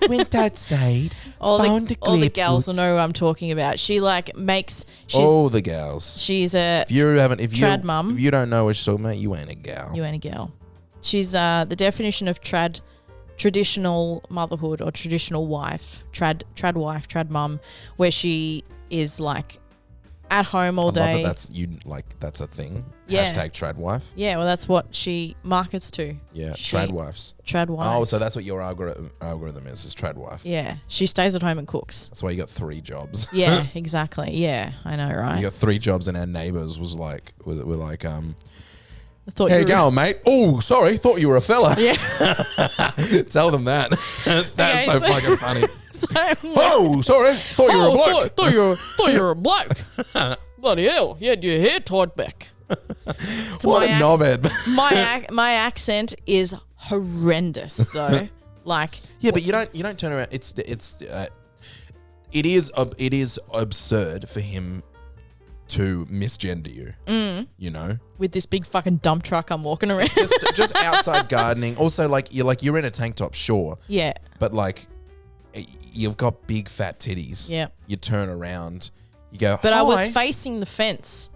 [SPEAKER 3] went outside, found a
[SPEAKER 1] all the
[SPEAKER 3] grapefruit.
[SPEAKER 1] gals will know who I'm talking about. She makes...
[SPEAKER 3] All the gals.
[SPEAKER 1] She's a
[SPEAKER 3] trad
[SPEAKER 1] mum.
[SPEAKER 3] If you don't know what she's talking about, you ain't a gal.
[SPEAKER 1] You ain't a gal. She's the definition of traditional motherhood or traditional wife, trad wife, trad mum, where she is like at home all
[SPEAKER 3] I love
[SPEAKER 1] day.
[SPEAKER 3] that's a thing.
[SPEAKER 1] Yeah.
[SPEAKER 3] Hashtag Tradwife.
[SPEAKER 1] Yeah, well, that's what she markets to.
[SPEAKER 3] Yeah,
[SPEAKER 1] She-
[SPEAKER 3] Tradwives.
[SPEAKER 1] Tradwives.
[SPEAKER 3] Oh, so that's what your algorithm is Tradwife.
[SPEAKER 1] Yeah, she stays at home and cooks.
[SPEAKER 3] That's why you got 3 jobs.
[SPEAKER 1] Yeah, exactly. Yeah, I know, right?
[SPEAKER 3] You got 3 jobs, and our neighbours were like,
[SPEAKER 1] I thought
[SPEAKER 3] "How
[SPEAKER 1] you
[SPEAKER 3] you
[SPEAKER 1] were-
[SPEAKER 3] going, mate? Oh, sorry, thought you were a fella."
[SPEAKER 1] Yeah.
[SPEAKER 3] Tell them that. That's
[SPEAKER 1] Okay,
[SPEAKER 3] so fucking funny.
[SPEAKER 1] So,
[SPEAKER 3] Oh, sorry, thought you were a bloke.
[SPEAKER 1] Thought you were a bloke. Bloody hell, you had your hair tied back. So
[SPEAKER 3] What a knobhead.
[SPEAKER 1] my accent is horrendous though. Like,
[SPEAKER 3] Yeah, but you don't turn around. It is absurd for him to misgender you. You know,
[SPEAKER 1] with this big fucking dump truck I'm walking around.
[SPEAKER 3] just outside gardening. Also, you're in a tank top, sure,
[SPEAKER 1] Yeah.
[SPEAKER 3] but you've got big fat titties.
[SPEAKER 1] Yeah.
[SPEAKER 3] You turn around, you go.
[SPEAKER 1] But I was
[SPEAKER 3] "Hi."
[SPEAKER 1] facing the fence.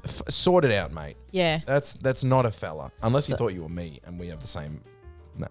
[SPEAKER 3] Sort it out, mate.
[SPEAKER 1] Yeah.
[SPEAKER 3] That's not a fella, unless you thought you were me and we have the same. No.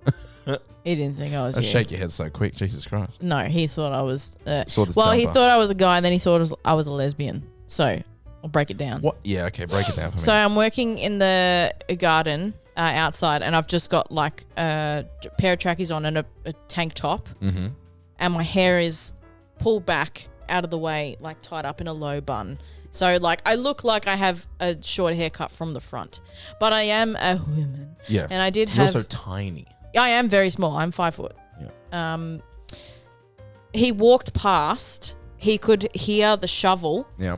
[SPEAKER 1] He didn't think I was
[SPEAKER 3] Don't
[SPEAKER 1] you.
[SPEAKER 3] shake your head so quick, Jesus Christ.
[SPEAKER 1] No, he thought I was.
[SPEAKER 3] Saw this
[SPEAKER 1] Well, he
[SPEAKER 3] dumper.
[SPEAKER 1] thought I was a guy, and then he thought I was a lesbian. So I'll break it down.
[SPEAKER 3] What? Yeah, okay, break it down for me.
[SPEAKER 1] So I'm working in the garden outside, and I've just got like a pair of trackies on and a tank top, and my hair is pulled back out of the way, like tied up in a low bun. So like I look like I have a short haircut from the front, but I am a woman.
[SPEAKER 3] Yeah,
[SPEAKER 1] and I did
[SPEAKER 3] You're
[SPEAKER 1] have.
[SPEAKER 3] also tiny.
[SPEAKER 1] I am very small. I'm 5 foot.
[SPEAKER 3] Yeah.
[SPEAKER 1] He walked past. He could hear the shovel.
[SPEAKER 3] Yeah.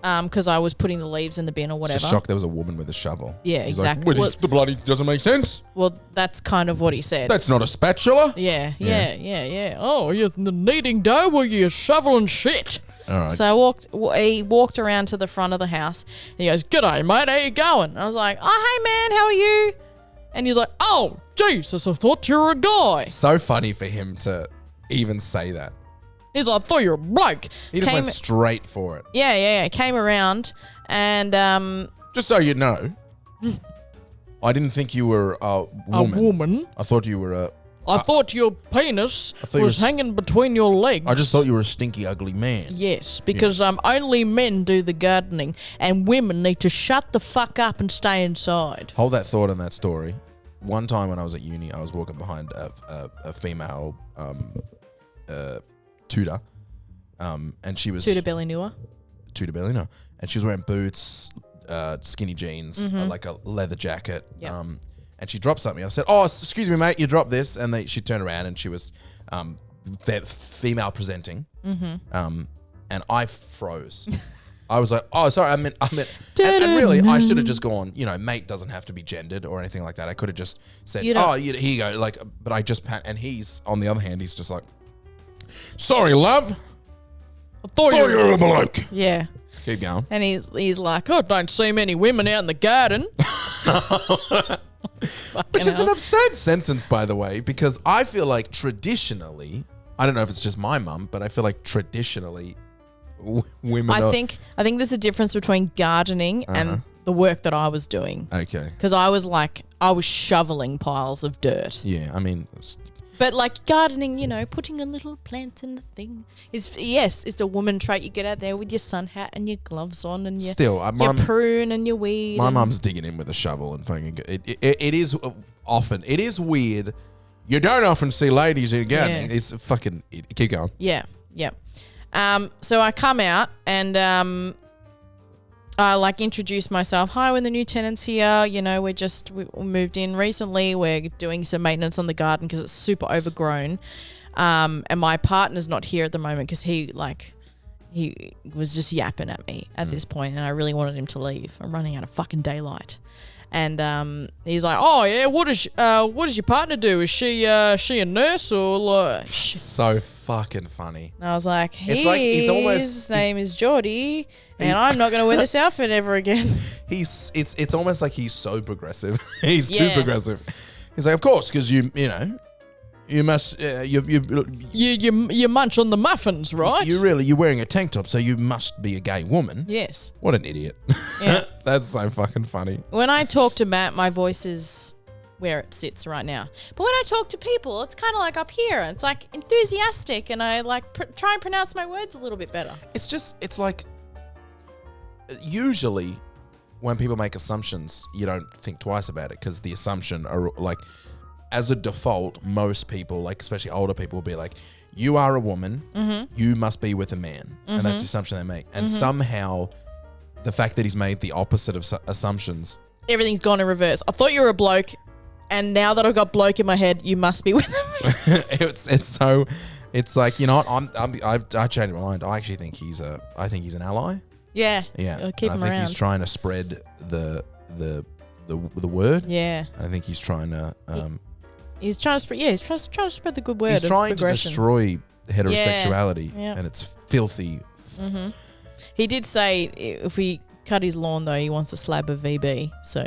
[SPEAKER 1] Because I was putting the leaves in the bin or whatever.
[SPEAKER 3] Just shocked there was a woman with a shovel.
[SPEAKER 1] Yeah,
[SPEAKER 3] He's
[SPEAKER 1] exactly.
[SPEAKER 3] Like,
[SPEAKER 1] Well-
[SPEAKER 3] the bloody doesn't make sense.
[SPEAKER 1] Well, that's kind of what he said.
[SPEAKER 3] That's not a spatula.
[SPEAKER 1] Yeah. Oh, you're kneading dough or you're shoveling shit.
[SPEAKER 3] All right.
[SPEAKER 1] So he walked around to the front of the house. And he goes, "G'day, mate. How you going?" And I was like, "Oh, hey, man. How are you?" And he's like, "Oh, Jesus, I thought you were a guy."
[SPEAKER 3] So funny for him to even say that.
[SPEAKER 1] He's like, "I thought you were a bloke."
[SPEAKER 3] He just went straight for it.
[SPEAKER 1] Yeah. Came around and
[SPEAKER 3] Just so you know, I didn't think you were a woman.
[SPEAKER 1] a woman.
[SPEAKER 3] I thought you were a.
[SPEAKER 1] I thought your penis
[SPEAKER 3] thought you
[SPEAKER 1] was
[SPEAKER 3] were
[SPEAKER 1] hanging between your legs.
[SPEAKER 3] I just thought you were a stinky, ugly man.
[SPEAKER 1] Yes, because only men do the gardening, and women need to shut the fuck up and stay inside.
[SPEAKER 3] Hold that thought on that story. One time when I was at uni, I was walking behind a female tutor, and she was
[SPEAKER 1] Tutor Belly Newer.
[SPEAKER 3] Tutor Belly, no, and she was wearing boots, skinny jeans, like a leather jacket.
[SPEAKER 1] Yep.
[SPEAKER 3] And she dropped something. I said, "Oh, excuse me, mate, you dropped this." And she turned around and she was female presenting. And I froze. I was like, "Oh, sorry, I meant." And really, I should have just gone. Mate doesn't have to be gendered or anything like that. I could have just said,
[SPEAKER 1] You don't-
[SPEAKER 3] "Oh, here you go." But I just and he's on the other hand, he's just like, "Sorry, love,
[SPEAKER 1] I thought
[SPEAKER 3] thought you were a bloke."
[SPEAKER 1] Yeah.
[SPEAKER 3] Keep going.
[SPEAKER 1] And he's like, "I don't see many women out in the garden."
[SPEAKER 3] Which is an absurd sentence, by the way, because I feel like traditionally, I don't know if it's just my mum, but I feel like traditionally, women
[SPEAKER 1] I
[SPEAKER 3] are...
[SPEAKER 1] think there's a difference between gardening and the work that I was doing.
[SPEAKER 3] Okay.
[SPEAKER 1] Because I was shoveling piles of dirt.
[SPEAKER 3] Yeah, I mean...
[SPEAKER 1] But like gardening, putting a little plant in the thing it's a woman trait. You get out there with your sun hat and your gloves on and your prune and your weed.
[SPEAKER 3] My mum's digging in with a shovel and fucking... It is often... It is weird. You don't often see ladies in gardening.
[SPEAKER 1] Yeah.
[SPEAKER 3] It's fucking... Keep going.
[SPEAKER 1] Yeah. So I come out and I introduce myself. "Hi, we're the new tenants here. We moved in recently. We're doing some maintenance on the garden because it's super overgrown. And my partner's not here at the moment because he was just yapping at me at this point, and I really wanted him to leave. I'm running out of fucking daylight." And he's like, "Oh yeah, what does your partner do? Is she a nurse or?"
[SPEAKER 3] So fucking funny.
[SPEAKER 1] And I was like,
[SPEAKER 3] It's
[SPEAKER 1] name is Geordie, and I'm not going to wear this outfit ever again.
[SPEAKER 3] It's almost like he's so progressive. He's too
[SPEAKER 1] Yeah.
[SPEAKER 3] progressive. He's like, "Of course, because you must
[SPEAKER 1] You munch on the muffins, right?
[SPEAKER 3] you're wearing a tank top, so you must be a gay woman."
[SPEAKER 1] Yes.
[SPEAKER 3] What an idiot.
[SPEAKER 1] Yeah.
[SPEAKER 3] That's so fucking funny.
[SPEAKER 1] When I talk to Matt, my voice is where it sits right now. But when I talk to people, it's kind of like up here. It's like enthusiastic, and I try and pronounce my words a little bit better.
[SPEAKER 3] It's usually when people make assumptions, you don't think twice about it because the assumption are like, as a default, most people, like especially older people, will be like, you are a woman, you must be with a man. And that's the assumption they make. And somehow the fact that he's made the opposite of assumptions.
[SPEAKER 1] Everything's gone in reverse. I thought you were a bloke, and now that I've got bloke in my head, you must be with him.
[SPEAKER 3] It's like, you know what, I changed my mind. I actually think he's an ally.
[SPEAKER 1] Yeah.
[SPEAKER 3] Yeah.
[SPEAKER 1] Keep him
[SPEAKER 3] I think
[SPEAKER 1] around.
[SPEAKER 3] he's trying to spread the word.
[SPEAKER 1] Yeah.
[SPEAKER 3] I think he's trying to
[SPEAKER 1] He's trying to spread. Yeah, he's trying to spread the good word.
[SPEAKER 3] he's
[SPEAKER 1] of
[SPEAKER 3] trying to
[SPEAKER 1] progression.
[SPEAKER 3] destroy heterosexuality,
[SPEAKER 1] Yeah.
[SPEAKER 3] and it's filthy.
[SPEAKER 1] He did say if we cut his lawn though, he wants a slab of VB. So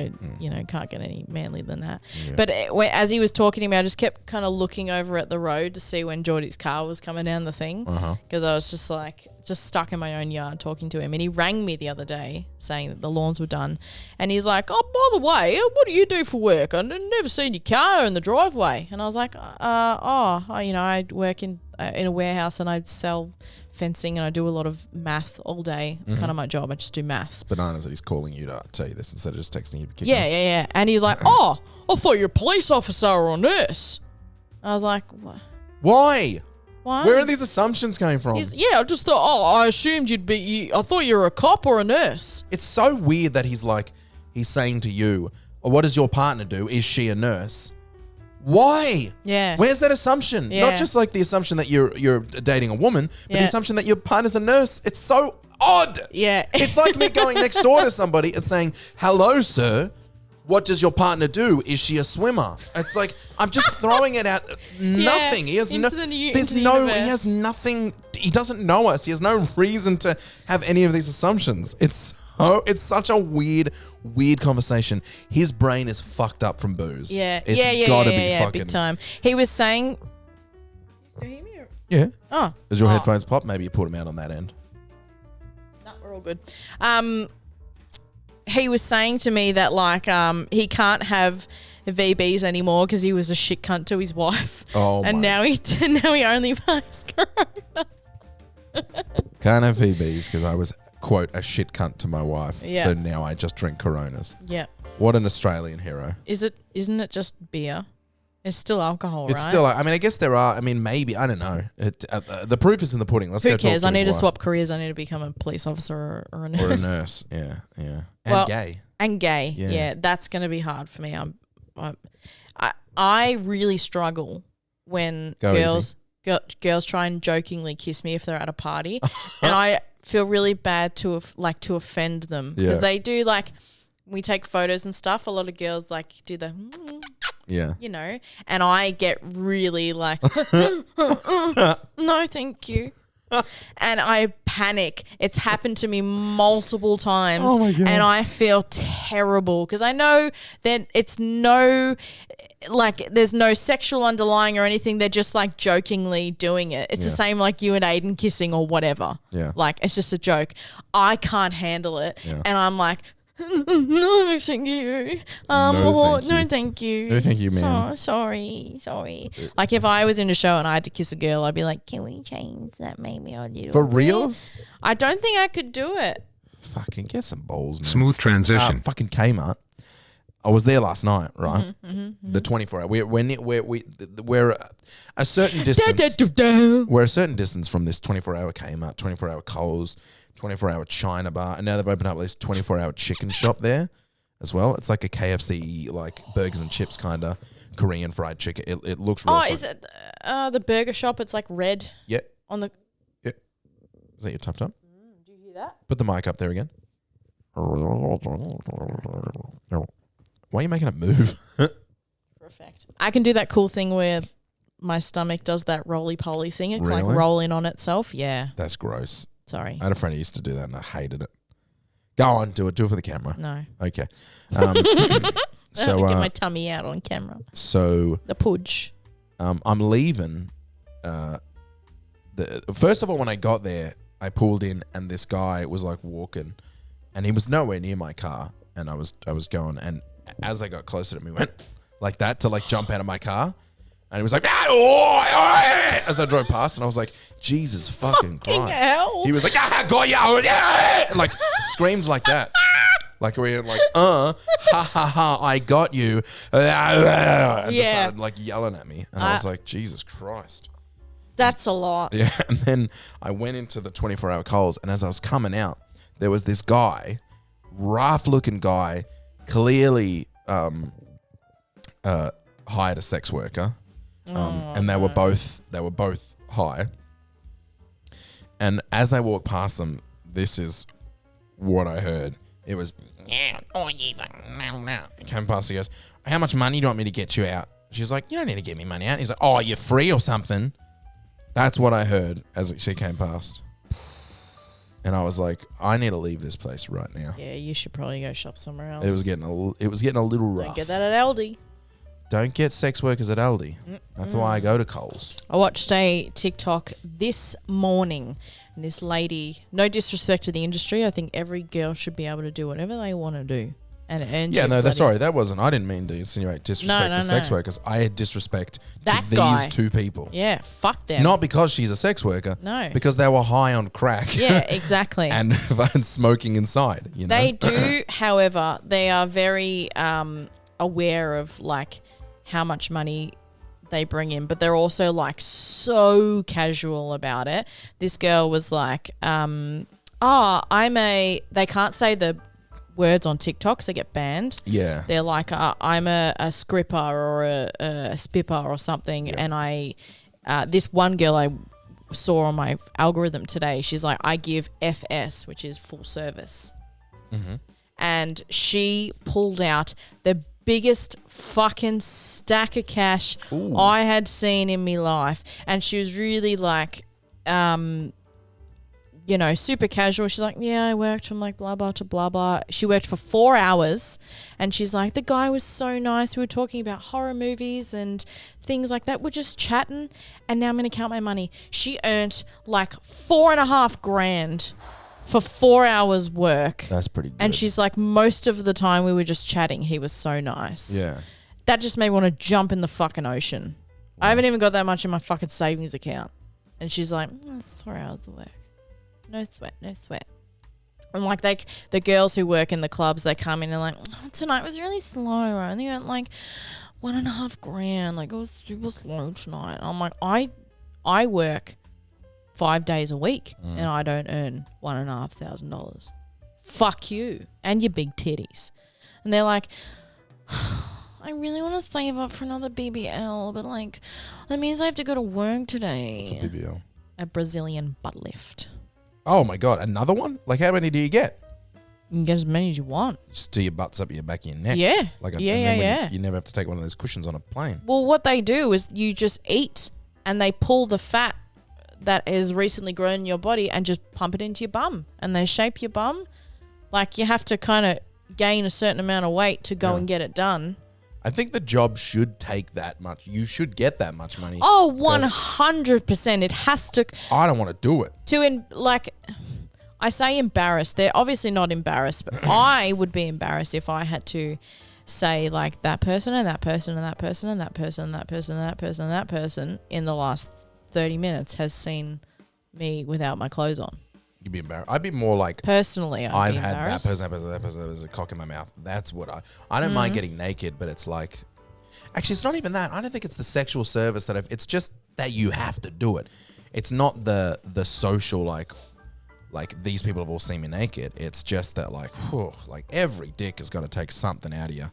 [SPEAKER 1] can't get any manlier than that.
[SPEAKER 3] Yeah.
[SPEAKER 1] But as he was talking to me, I just kept kind of looking over at the road to see when Geordie's car was coming down the thing, because I was just stuck in my own yard talking to him. And he rang me the other day saying that the lawns were done, and he's like, "Oh, by the way, what do you do for work? I've never seen your car in the driveway." And I was like, I work in a warehouse and I sell fencing and I do a lot of math all day. It's kind of my job. I just do maths.
[SPEAKER 3] It's bananas that he's calling you to tell you this instead of just texting you.
[SPEAKER 1] Yeah. And he's like, "Oh, I thought you're a police officer or a nurse." I was like, "What?
[SPEAKER 3] Why?
[SPEAKER 1] Why?"
[SPEAKER 3] Where are these assumptions coming from?
[SPEAKER 1] I just thought, I assumed you'd be, I thought you were a cop or a nurse.
[SPEAKER 3] It's so weird that he's saying to you, what does your partner do? Is she a nurse? Why?
[SPEAKER 1] Yeah.
[SPEAKER 3] Where's that assumption?
[SPEAKER 1] Yeah.
[SPEAKER 3] Not just like the assumption that you're dating a woman, but
[SPEAKER 1] Yeah.
[SPEAKER 3] the assumption that your partner's a nurse. It's so odd.
[SPEAKER 1] Yeah.
[SPEAKER 3] It's like me going next door to somebody and saying, "Hello, sir. What does your partner do? Is she a swimmer?" It's like I'm just throwing it out. Nothing. He has
[SPEAKER 1] into the
[SPEAKER 3] There's
[SPEAKER 1] into the
[SPEAKER 3] no.
[SPEAKER 1] universe.
[SPEAKER 3] He has nothing. He doesn't know us. He has no reason to have any of these assumptions. It's such a weird conversation. His brain is fucked up from booze.
[SPEAKER 1] Yeah.
[SPEAKER 3] It's gotta be
[SPEAKER 1] yeah,
[SPEAKER 3] fucking
[SPEAKER 1] big time. He was saying, you still hear me? Or?
[SPEAKER 3] Yeah.
[SPEAKER 1] Oh.
[SPEAKER 3] Does your
[SPEAKER 1] Oh.
[SPEAKER 3] headphones pop? Maybe you put them out on that end.
[SPEAKER 1] No, we're all good. He was saying to me that he can't have VBs anymore because he was a shit cunt to his wife.
[SPEAKER 3] Oh
[SPEAKER 1] and
[SPEAKER 3] my.
[SPEAKER 1] now he only buys Corona.
[SPEAKER 3] Can't have VBs because I was, quote, a shit cunt to my wife.
[SPEAKER 1] Yeah.
[SPEAKER 3] So now I just drink Coronas.
[SPEAKER 1] Yeah.
[SPEAKER 3] What an Australian hero.
[SPEAKER 1] Isn't it just beer? It's still alcohol,
[SPEAKER 3] It's
[SPEAKER 1] right?
[SPEAKER 3] still, I mean, I guess there are, I mean, maybe, I don't know. The proof is in the pudding. Let's
[SPEAKER 1] Who
[SPEAKER 3] go
[SPEAKER 1] cares?
[SPEAKER 3] talk
[SPEAKER 1] I
[SPEAKER 3] to
[SPEAKER 1] need to
[SPEAKER 3] his wife.
[SPEAKER 1] swap careers. I need to become a police officer or a nurse.
[SPEAKER 3] Or a nurse, yeah. And
[SPEAKER 1] Well,
[SPEAKER 3] gay.
[SPEAKER 1] And gay.
[SPEAKER 3] Yeah.
[SPEAKER 1] Yeah, that's going to be hard for me. I really struggle when girls try and jokingly kiss me if they're at a party, and I feel really bad to offend them because
[SPEAKER 3] Yeah.
[SPEAKER 1] they do we take photos and stuff. A lot of girls do the
[SPEAKER 3] Yeah.
[SPEAKER 1] and I get really no, thank you. And I panic. It's happened to me multiple times.
[SPEAKER 3] Oh my God.
[SPEAKER 1] And I feel terrible because I know that it's there's no sexual underlying or anything. They're just jokingly doing it. It's the same like you and Aiden kissing or whatever.
[SPEAKER 3] Yeah.
[SPEAKER 1] It's just a joke. I can't handle it.
[SPEAKER 3] Yeah.
[SPEAKER 1] And I'm like, no, thank you.
[SPEAKER 3] No, thank you.
[SPEAKER 1] No, thank you.
[SPEAKER 3] No, thank you, man.
[SPEAKER 1] Sorry. If I was in a show and I had to kiss a girl, I'd be like, can we change that maybe a little
[SPEAKER 3] For
[SPEAKER 1] bit?
[SPEAKER 3] reals?
[SPEAKER 1] I don't think I could do it.
[SPEAKER 3] Fucking get some balls, man.
[SPEAKER 5] Smooth transition.
[SPEAKER 3] Fucking Kmart. I was there last night, right? The 24 hour. We're a certain distance. We're a certain distance from this 24-hour Kmart, 24-hour Coles, 24-hour China bar, and now they've opened up this 24-hour chicken shop there as well. It's like a KFC, burgers and chips kind of Korean fried chicken. It looks real.
[SPEAKER 1] Is it the burger shop? It's red
[SPEAKER 3] Yeah.
[SPEAKER 1] on the.
[SPEAKER 3] Is that your top?
[SPEAKER 1] Do you hear that?
[SPEAKER 3] Put the mic up there again. Why are you making it move?
[SPEAKER 1] Perfect. I can do that cool thing where my stomach does that roly-poly thing. It can
[SPEAKER 3] Really?
[SPEAKER 1] roll in on itself. Yeah.
[SPEAKER 3] That's gross.
[SPEAKER 1] Sorry.
[SPEAKER 3] I had a friend who used to do that and I hated it. Go on, do it. Do it for the camera.
[SPEAKER 1] No.
[SPEAKER 3] Okay.
[SPEAKER 1] So get my tummy out on camera.
[SPEAKER 3] So
[SPEAKER 1] The pudge.
[SPEAKER 3] I'm leaving. First of all, when I got there, I pulled in and this guy was walking, and he was nowhere near my car, and I was going, and as I got closer to him, he went like that to jump out of my car, And he was like, as I drove past, and I was like, Jesus fucking Christ.
[SPEAKER 1] hell.
[SPEAKER 3] He was like, got ya, yeah, and like screamed like that. Like we were like, ha ha ha, I got you. And just started like yelling at me. And I was like, Jesus Christ.
[SPEAKER 1] That's a lot.
[SPEAKER 3] Yeah. And then I went into the 24-hour Coles, and as I was coming out, there was this guy, rough looking guy, clearly hired a sex worker. And they were both high. And as I walked past them, this is what I heard. It was, he came past, he goes, how much money do you want me to get you out? She's like, you don't need to get me money out. He's like, oh, you're free or something. That's what I heard as she came past. And I was like, I need to leave this place right now.
[SPEAKER 1] Yeah, you should probably go shop somewhere else.
[SPEAKER 3] It was getting a little rough.
[SPEAKER 1] Don't get that at Aldi.
[SPEAKER 3] Don't get sex workers at Aldi. That's why I go to Coles.
[SPEAKER 1] I watched a TikTok this morning, and this lady, no disrespect to the industry, I think every girl should be able to do whatever they want to do. And it earns you bloody-
[SPEAKER 3] sorry, that wasn't, I didn't mean to insinuate disrespect to sex workers. I had disrespect
[SPEAKER 1] That
[SPEAKER 3] to these
[SPEAKER 1] guy.
[SPEAKER 3] two people.
[SPEAKER 1] Yeah, fuck them.
[SPEAKER 3] Not because she's a sex worker.
[SPEAKER 1] No.
[SPEAKER 3] Because they were high on crack.
[SPEAKER 1] Yeah, exactly.
[SPEAKER 3] and smoking inside, you know?
[SPEAKER 1] They do, however, they are very aware of like how much money they bring in, but they're also like so casual about it. This girl was like, they can't say the words on TikTok because they get banned.
[SPEAKER 3] Yeah.
[SPEAKER 1] They're like, I'm a scripper or a spipper or something. Yeah. And this one girl I saw on my algorithm today, she's like, I give FS, which is full service. Mm-hmm. And she pulled out the biggest fucking stack of cash I had seen in my life. And she was really like, super casual. She's like, yeah, I worked from like blah, blah to blah, blah. She worked for 4 hours, and she's like, the guy was so nice. We were talking about horror movies and things like that. We're just chatting, and now I'm going to count my money. She earned like $4,500 for 4 hours work.
[SPEAKER 3] That's pretty good.
[SPEAKER 1] And she's like, most of the time we were just chatting. He was so nice.
[SPEAKER 3] Yeah.
[SPEAKER 1] That just made me want to jump in the fucking ocean. I haven't even got that much in my fucking savings account. And she's like, that's 4 hours of work. No sweat, no sweat. And like the girls who work in the clubs, they come in and like, tonight was really slow. I only earned like $1,500. Like it was super slow tonight. I'm like, I work 5 days a week and I don't earn $1,500. Fuck you and your big titties. And they're like, I really want to save up for another BBL, but like that means I have to go to work today.
[SPEAKER 3] What's a BBL?
[SPEAKER 1] A Brazilian butt lift.
[SPEAKER 3] Oh my God, another one? Like how many do you get?
[SPEAKER 1] You can get as many as you want.
[SPEAKER 3] Just do your butts up your back of your neck.
[SPEAKER 1] Yeah.
[SPEAKER 3] Yeah. You never have to take one of those cushions on a plane.
[SPEAKER 1] Well, what they do is you just eat and they pull the fat that has recently grown in your body and just pump it into your bum. And they shape your bum. Like you have to kind of gain a certain amount of weight to go and get it done.
[SPEAKER 3] I think the job should take that much. You should get that much money.
[SPEAKER 1] Oh, 100%. It has to.
[SPEAKER 3] I don't want to do it.
[SPEAKER 1] I say embarrassed. They're obviously not embarrassed, but I would be embarrassed if I had to say like that person and that person and that person and that person and that person and that person and that person in the last 30 minutes has seen me without my clothes on.
[SPEAKER 3] You'd be embarrassed. I'd be more like,
[SPEAKER 1] personally, I've
[SPEAKER 3] had
[SPEAKER 1] embarrassed.
[SPEAKER 3] that person, there's a cock in my mouth. That's what I don't mind getting naked, but it's like, actually, it's not even that. I don't think it's the sexual service it's just that you have to do it. It's not the social, like these people have all seen me naked. It's just that like every dick has got to take something out of you.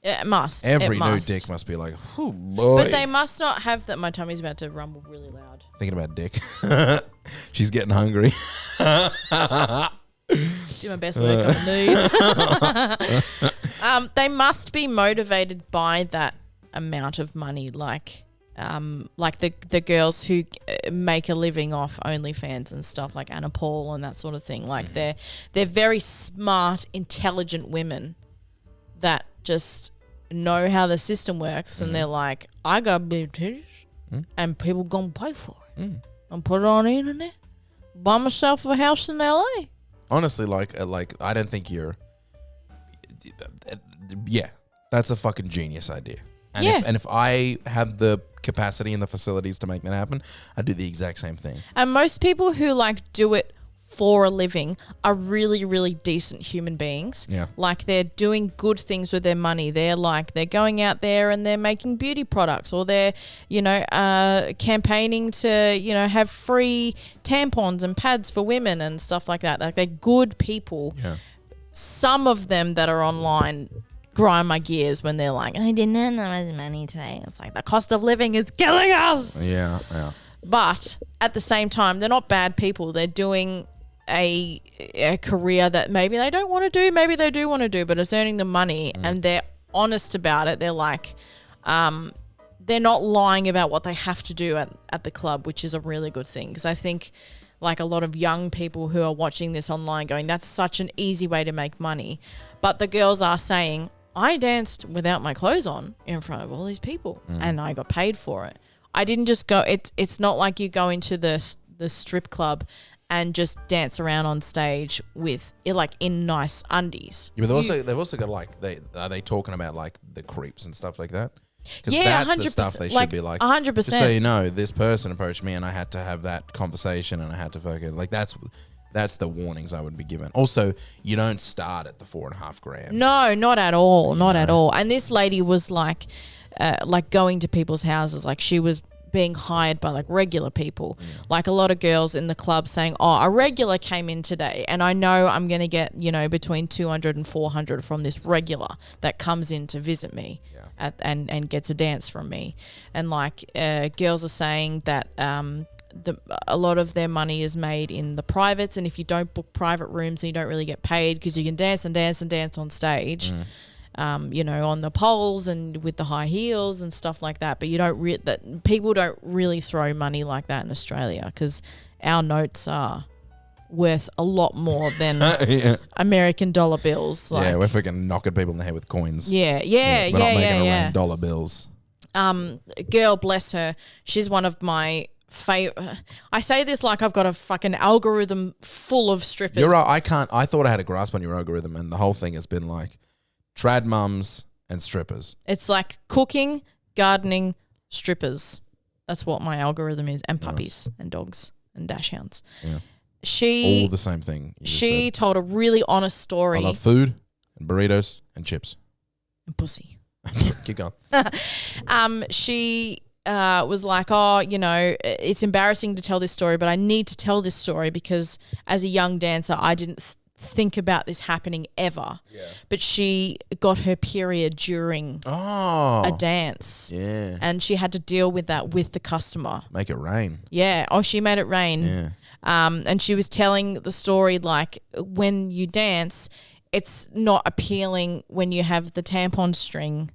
[SPEAKER 1] It must.
[SPEAKER 3] Every new dick must be like, oh boy.
[SPEAKER 1] But they must not have that. My tummy's about to rumble really loud.
[SPEAKER 3] Thinking about dick. She's getting hungry.
[SPEAKER 1] Do my best work on the knees. They must be motivated by that amount of money, like the girls who make a living off OnlyFans and stuff, like Anna Paul and that sort of thing. Like they're very smart, intelligent women that just know how the system works, and they're like, I got big titties, and people gonna pay for it, and put it on the internet, buy myself a house in LA.
[SPEAKER 3] Honestly, like I don't think you're. Yeah, that's a fucking genius idea. And
[SPEAKER 1] Yeah.
[SPEAKER 3] if I have the capacity and the facilities to make that happen, I do the exact same thing.
[SPEAKER 1] And most people who like do it for a living are really, really decent human beings.
[SPEAKER 3] Yeah.
[SPEAKER 1] Like they're doing good things with their money. They're going out there and they're making beauty products, or they're, campaigning to, have free tampons and pads for women and stuff like that. Like they're good people.
[SPEAKER 3] Yeah.
[SPEAKER 1] Some of them that are online grind my gears when they're like, I didn't earn that much money today. It's like the cost of living is killing us.
[SPEAKER 3] Yeah.
[SPEAKER 1] But at the same time, they're not bad people. They're doing a career that maybe they don't want to do, maybe they do want to do, but it's earning them money, and they're honest about it. They're like, they're not lying about what they have to do at the club, which is a really good thing. Because I think like a lot of young people who are watching this online going, that's such an easy way to make money. But the girls are saying, I danced without my clothes on in front of all these people and I got paid for it. I didn't just go, it's not like you go into the strip club and just dance around on stage with in nice undies.
[SPEAKER 3] Yeah, but they've also got are they talking about like the creeps and stuff like that? Because
[SPEAKER 1] Yeah,
[SPEAKER 3] that's
[SPEAKER 1] 100%.
[SPEAKER 3] the stuff they should be like.
[SPEAKER 1] 100%.
[SPEAKER 3] Just so you know, this person approached me and I had to have that conversation and I had to fucking that's the warnings I would be given. Also, you don't start at the $4,500.
[SPEAKER 1] No, not at all. Not at all. And this lady was like going to people's houses. Like she was being hired by like regular people. Like a lot of girls in the club saying, a regular came in today and I know I'm going to get, between 200 and 400 from this regular that comes in to visit me and gets a dance from me. And like girls are saying that a lot of their money is made in the privates, and if you don't book private rooms, then you don't really get paid because you can dance and dance and dance on stage. On the poles and with the high heels and stuff like that. But you don't that people don't really throw money like that in Australia because our notes are worth a lot more than American dollar bills. Like,
[SPEAKER 3] yeah, we're freaking knocking people in the head with coins.
[SPEAKER 1] We're not making it
[SPEAKER 3] rain dollar bills.
[SPEAKER 1] Girl, bless her. She's one of my favorite. I say this like I've got a fucking algorithm full of strippers.
[SPEAKER 3] You're right. I thought I had a grasp on your algorithm, and the whole thing has been like trad mums and strippers.
[SPEAKER 1] It's like cooking, gardening, strippers. That's what my algorithm is, and puppies and dogs and dashhounds.
[SPEAKER 3] Yeah.
[SPEAKER 1] She
[SPEAKER 3] all the same thing.
[SPEAKER 1] She told a really honest story.
[SPEAKER 3] I love food and burritos and chips
[SPEAKER 1] and pussy.
[SPEAKER 3] Keep going.
[SPEAKER 1] She was like, it's embarrassing to tell this story, but I need to tell this story because as a young dancer, I didn't think about this happening ever. Yeah. But she got her period during a dance.
[SPEAKER 3] Yeah.
[SPEAKER 1] And she had to deal with that with the customer.
[SPEAKER 3] Make it rain.
[SPEAKER 1] Yeah. Oh, she made it rain.
[SPEAKER 3] Yeah.
[SPEAKER 1] And she was telling the story like when you dance, it's not appealing when you have the tampon string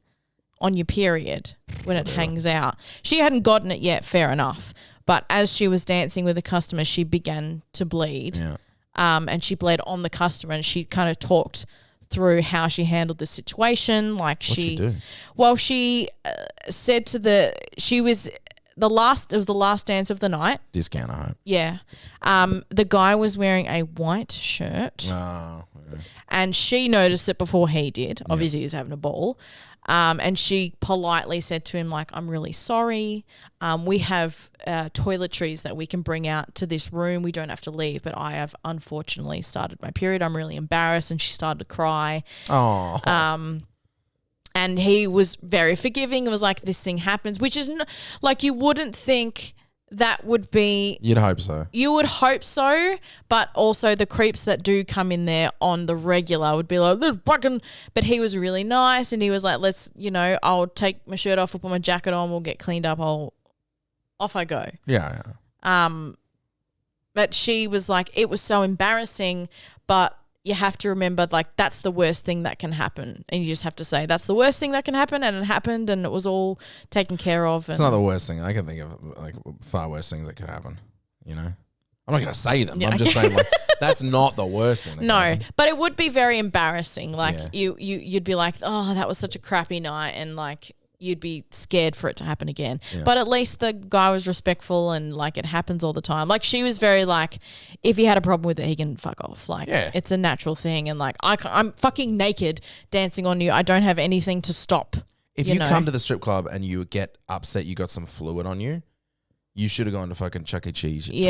[SPEAKER 1] on your period when it hangs out. She hadn't gotten it yet, fair enough. But as she was dancing with the customer, she began to bleed.
[SPEAKER 3] Yeah.
[SPEAKER 1] And she bled on the customer, and she kind of talked through how she handled the situation. Like
[SPEAKER 3] What'd she do?
[SPEAKER 1] Well, she said to it was the last dance of the night.
[SPEAKER 3] Discount, I hope.
[SPEAKER 1] Yeah. The guy was wearing a white shirt.
[SPEAKER 3] Oh, yeah.
[SPEAKER 1] And she noticed it before he did. Obviously, he's having a ball. And she politely said to him, like, I'm really sorry. We have toiletries that we can bring out to this room. We don't have to leave. But I have unfortunately started my period. I'm really embarrassed. And she started to cry.
[SPEAKER 3] Oh.
[SPEAKER 1] And he was very forgiving. It was like, this thing happens, which is like you wouldn't think that would be.
[SPEAKER 3] You'd hope so.
[SPEAKER 1] You would hope so, but also the creeps that do come in there on the regular would be like, this fucking. But he was really nice, and he was like, let's, I'll take my shirt off, I'll put my jacket on, we'll get cleaned up, off I go.
[SPEAKER 3] Yeah.
[SPEAKER 1] But she was like, it was so embarrassing, but you have to remember, like, that's the worst thing that can happen. And you just have to say, that's the worst thing that can happen, and it happened, and it was all taken care of.
[SPEAKER 3] It's not the worst thing. I can think of, like, far worse things that could happen, I'm not going to say them.
[SPEAKER 1] Yeah,
[SPEAKER 3] I'm just saying, like, that's not the worst thing.
[SPEAKER 1] No, but it would be very embarrassing. Like, you'd be like, oh, that was such a crappy night, and, like, you'd be scared for it to happen again. Yeah. But at least the guy was respectful, and like it happens all the time. Like she was very like, if he had a problem with it, he can fuck off. Like it's a natural thing. And like I'm fucking naked dancing on you. I don't have anything to stop
[SPEAKER 3] If you come to the strip club and you get upset, you got some fluid on you, you should have gone to fucking Chuck E. Cheese. You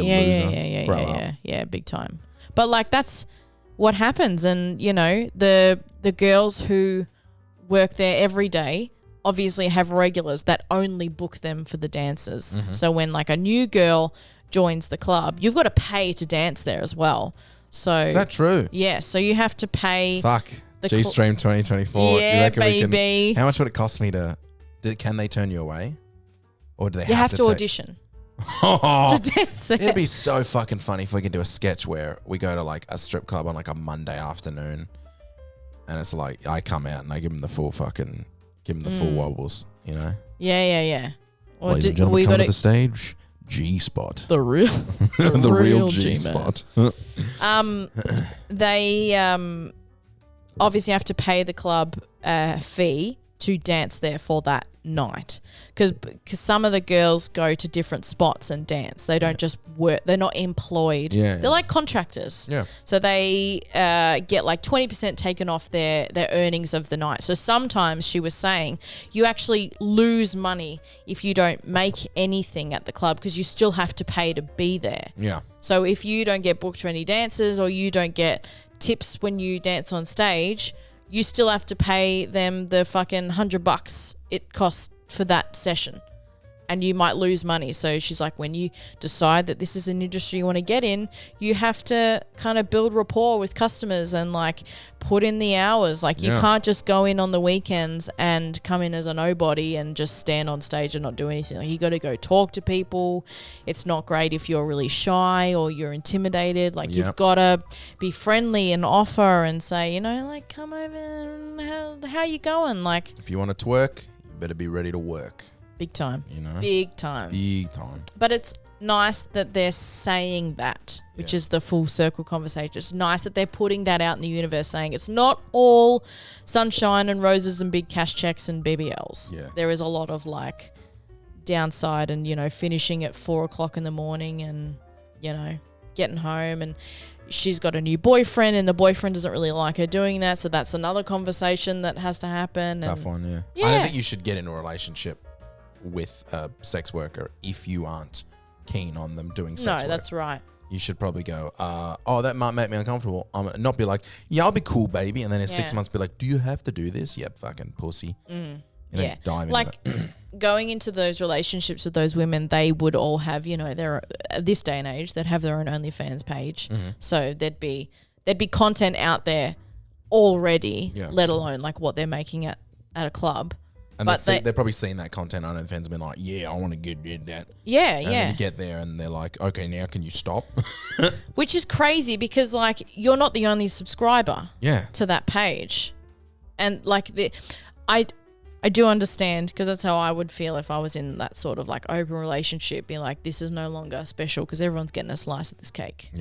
[SPEAKER 3] loser.
[SPEAKER 1] Yeah, big time. But like that's what happens, and you know the girls who work there every day obviously have regulars that only book them for the dances. So when like a new girl joins the club, you've got to pay to dance there as well. So
[SPEAKER 3] Is that true?
[SPEAKER 1] Yeah, so you have to pay.
[SPEAKER 3] Fuck. G-Stream 2024.
[SPEAKER 1] Yeah,
[SPEAKER 3] you reckon
[SPEAKER 1] baby.
[SPEAKER 3] How much would it cost me to... Can they turn you away? Or do they
[SPEAKER 1] You have to
[SPEAKER 3] take-
[SPEAKER 1] audition to dance there.
[SPEAKER 3] It'd be so fucking funny if we could do a sketch where we go to like a strip club on like a Monday afternoon, and it's like I come out and I give them the full fucking... Give them the full wobbles, you know?
[SPEAKER 1] Yeah. Or
[SPEAKER 3] Ladies and gentlemen, come to the stage. G-Spot.
[SPEAKER 1] the real
[SPEAKER 3] the real
[SPEAKER 1] G-Mat.
[SPEAKER 3] G-Spot.
[SPEAKER 1] They obviously have to pay the club a fee to dance there for that night, because some of the girls go to different spots and dance. They don't just work. They're not employed. They're like contractors. So they get like 20% taken off their earnings of the night. So sometimes she was saying you actually lose money if you don't make anything at the club, because you still have to pay to be there. So if you don't get booked for any dances, or you don't get tips when you dance on stage, you still have to pay them the fucking $100 it costs for that session, and you might lose money. So she's like, when you decide that this is an industry you want to get in, you have to kind of build rapport with customers and like put in the hours. Like you can't just go in on the weekends and come in as a nobody and just stand on stage and not do anything. Like, you got to go talk to people. It's not great if you're really shy or you're intimidated. Like you've got to be friendly and offer and say, you know, like, come over and how you going? Like,
[SPEAKER 3] If you want to twerk, you better be ready to work.
[SPEAKER 1] big time.
[SPEAKER 3] You know?
[SPEAKER 1] Big time.
[SPEAKER 3] Big time.
[SPEAKER 1] But it's nice that they're saying that, which is the full circle conversation. It's nice that they're putting that out in the universe, saying it's not all sunshine and roses and big cash checks and BBLs. There is a lot of like downside, and, you know, finishing at 4:00 in the morning and, you know, getting home, and she's got a new boyfriend and the boyfriend doesn't really like her doing that. So that's another conversation that has to happen.
[SPEAKER 3] Tough one,
[SPEAKER 1] Yeah.
[SPEAKER 3] I don't think you should get into a relationship with a sex worker if you aren't keen on them doing sex work.
[SPEAKER 1] That's right.
[SPEAKER 3] You should probably go, that might make me uncomfortable. Not be like, yeah, I'll be cool, baby. And then in 6 months be like, do you have to do this? Yep, fucking pussy. You know, dive into
[SPEAKER 1] like
[SPEAKER 3] that.
[SPEAKER 1] going into those relationships with those women, they would all have, you know, their this day and age, they'd have their own OnlyFans page. So there'd be content out there already, let alone like what they're making at a club.
[SPEAKER 3] And
[SPEAKER 1] but
[SPEAKER 3] they've probably seen that content on OnlyFans and been like, yeah, I want to get that.
[SPEAKER 1] And
[SPEAKER 3] then you get there and they're like, okay, now can you stop?
[SPEAKER 1] Which is crazy, because like you're not the only subscriber to that page. And like I do understand, because that's how I would feel if I was in that sort of like open relationship, being like, this is no longer special because everyone's getting a slice of this cake.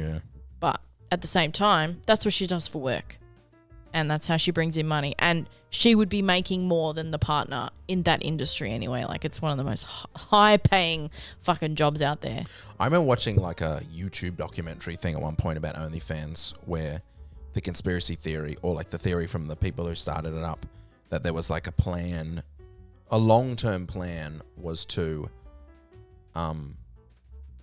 [SPEAKER 1] But at the same time, that's what she does for work. And that's how she brings in money. And she would be making more than the partner in that industry anyway. Like, it's one of the most high-paying fucking jobs out there.
[SPEAKER 3] I remember watching like a YouTube documentary thing at one point about OnlyFans, where the conspiracy theory, or like the theory from the people who started it up, that there was like a plan, a long-term plan was to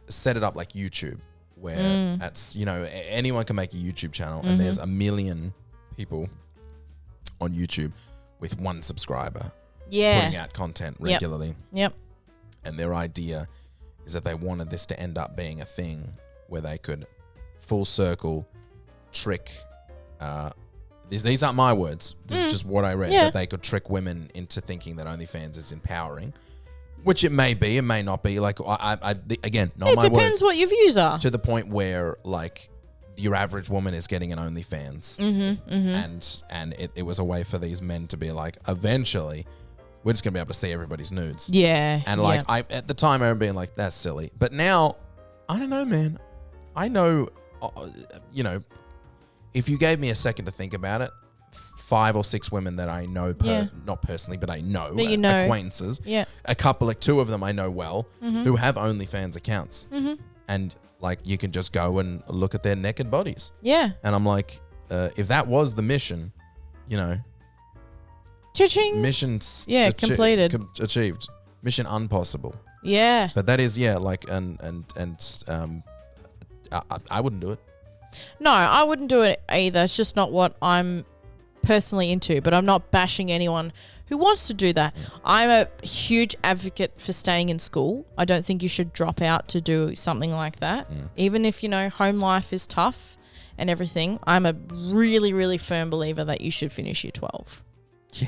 [SPEAKER 3] set it up like YouTube, where it's, you know, anyone can make a YouTube channel and there's 1 million people on YouTube with 1 subscriber putting out content regularly. And their idea is that they wanted this to end up being a thing where they could full circle trick, these aren't my words, this is just what I read, that they could trick women into thinking that OnlyFans is empowering, which it may be, it may not be. Like, again, not my words.
[SPEAKER 1] It depends what your views are.
[SPEAKER 3] To the point where like your average woman is getting an OnlyFans, and it was a way for these men to be like, eventually, we're just gonna be able to see everybody's nudes. And like, I at the time I remember being like, that's silly. But now, I don't know, man. I know, you know, if you gave me a second to think about it, 5 or 6 women that I know, not personally, but I know, acquaintances. A couple, like 2 of them I know well, who have OnlyFans accounts, and like you can just go and look at their naked bodies. And I'm like, if that was the mission, you know,
[SPEAKER 1] Cha-ching.
[SPEAKER 3] Missions.
[SPEAKER 1] Yeah, completed.
[SPEAKER 3] Achieved. Mission impossible.
[SPEAKER 1] Yeah.
[SPEAKER 3] But that is like I wouldn't do it.
[SPEAKER 1] No, I wouldn't do it either. It's just not what I'm personally into, but I'm not bashing anyone who wants to do that. I'm a huge advocate for staying in school. I don't think you should drop out to do something like that. Even if, home life is tough and everything, I'm a really, really firm believer that you should finish year 12.
[SPEAKER 3] Yeah.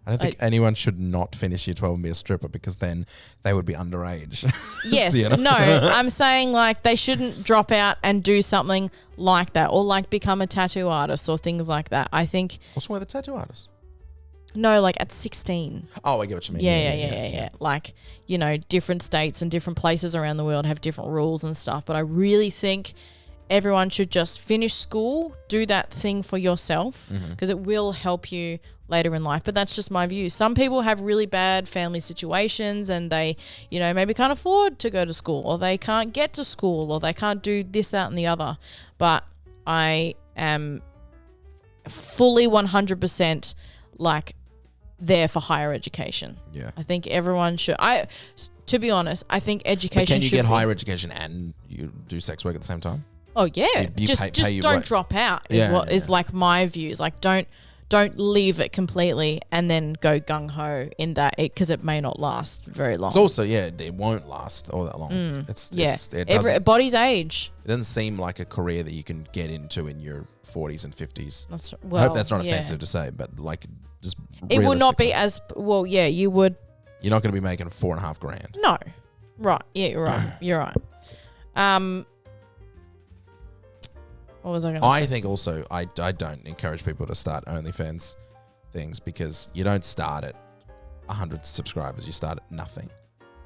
[SPEAKER 3] I don't think anyone should not finish year 12 and be a stripper because then they would be underage.
[SPEAKER 1] Yes.
[SPEAKER 3] Sienna.
[SPEAKER 1] No, I'm saying like they shouldn't drop out and do something like that or like become a tattoo artist or things like that. I think...
[SPEAKER 3] What's wrong with the tattoo artist?
[SPEAKER 1] No, like at 16.
[SPEAKER 3] Oh, I get what you mean.
[SPEAKER 1] Yeah. Like, different states and different places around the world have different rules and stuff. But I really think everyone should just finish school, do that thing for yourself because it will help you later in life. But that's just my view. Some people have really bad family situations and they, maybe can't afford to go to school or they can't get to school or they can't do this, that and the other. But I am fully 100% like there for higher education.
[SPEAKER 3] Yeah.
[SPEAKER 1] I think everyone should. To be honest, I think education
[SPEAKER 3] But can you
[SPEAKER 1] should
[SPEAKER 3] get
[SPEAKER 1] be-
[SPEAKER 3] higher education and you do sex work at the same time?
[SPEAKER 1] Oh yeah,
[SPEAKER 3] You
[SPEAKER 1] just
[SPEAKER 3] pay your
[SPEAKER 1] don't
[SPEAKER 3] way.
[SPEAKER 1] drop out.
[SPEAKER 3] Yeah,
[SPEAKER 1] Is like my views. Like don't leave it completely and then go gung ho in that because it may not last very long.
[SPEAKER 3] It's also, it won't last all that long.
[SPEAKER 1] Body's age.
[SPEAKER 3] It doesn't seem like a career that you can get into in your 40s and 50s.
[SPEAKER 1] That's
[SPEAKER 3] I hope that's not offensive to say, but like just
[SPEAKER 1] It would not be
[SPEAKER 3] realistically,
[SPEAKER 1] as well. Yeah, you would.
[SPEAKER 3] You're not going to be making $4,500.
[SPEAKER 1] No, right. Yeah, you're right. You're right. What was I going to say?
[SPEAKER 3] I think also I don't encourage people to start OnlyFans things because you don't start at 100 subscribers. You start at nothing.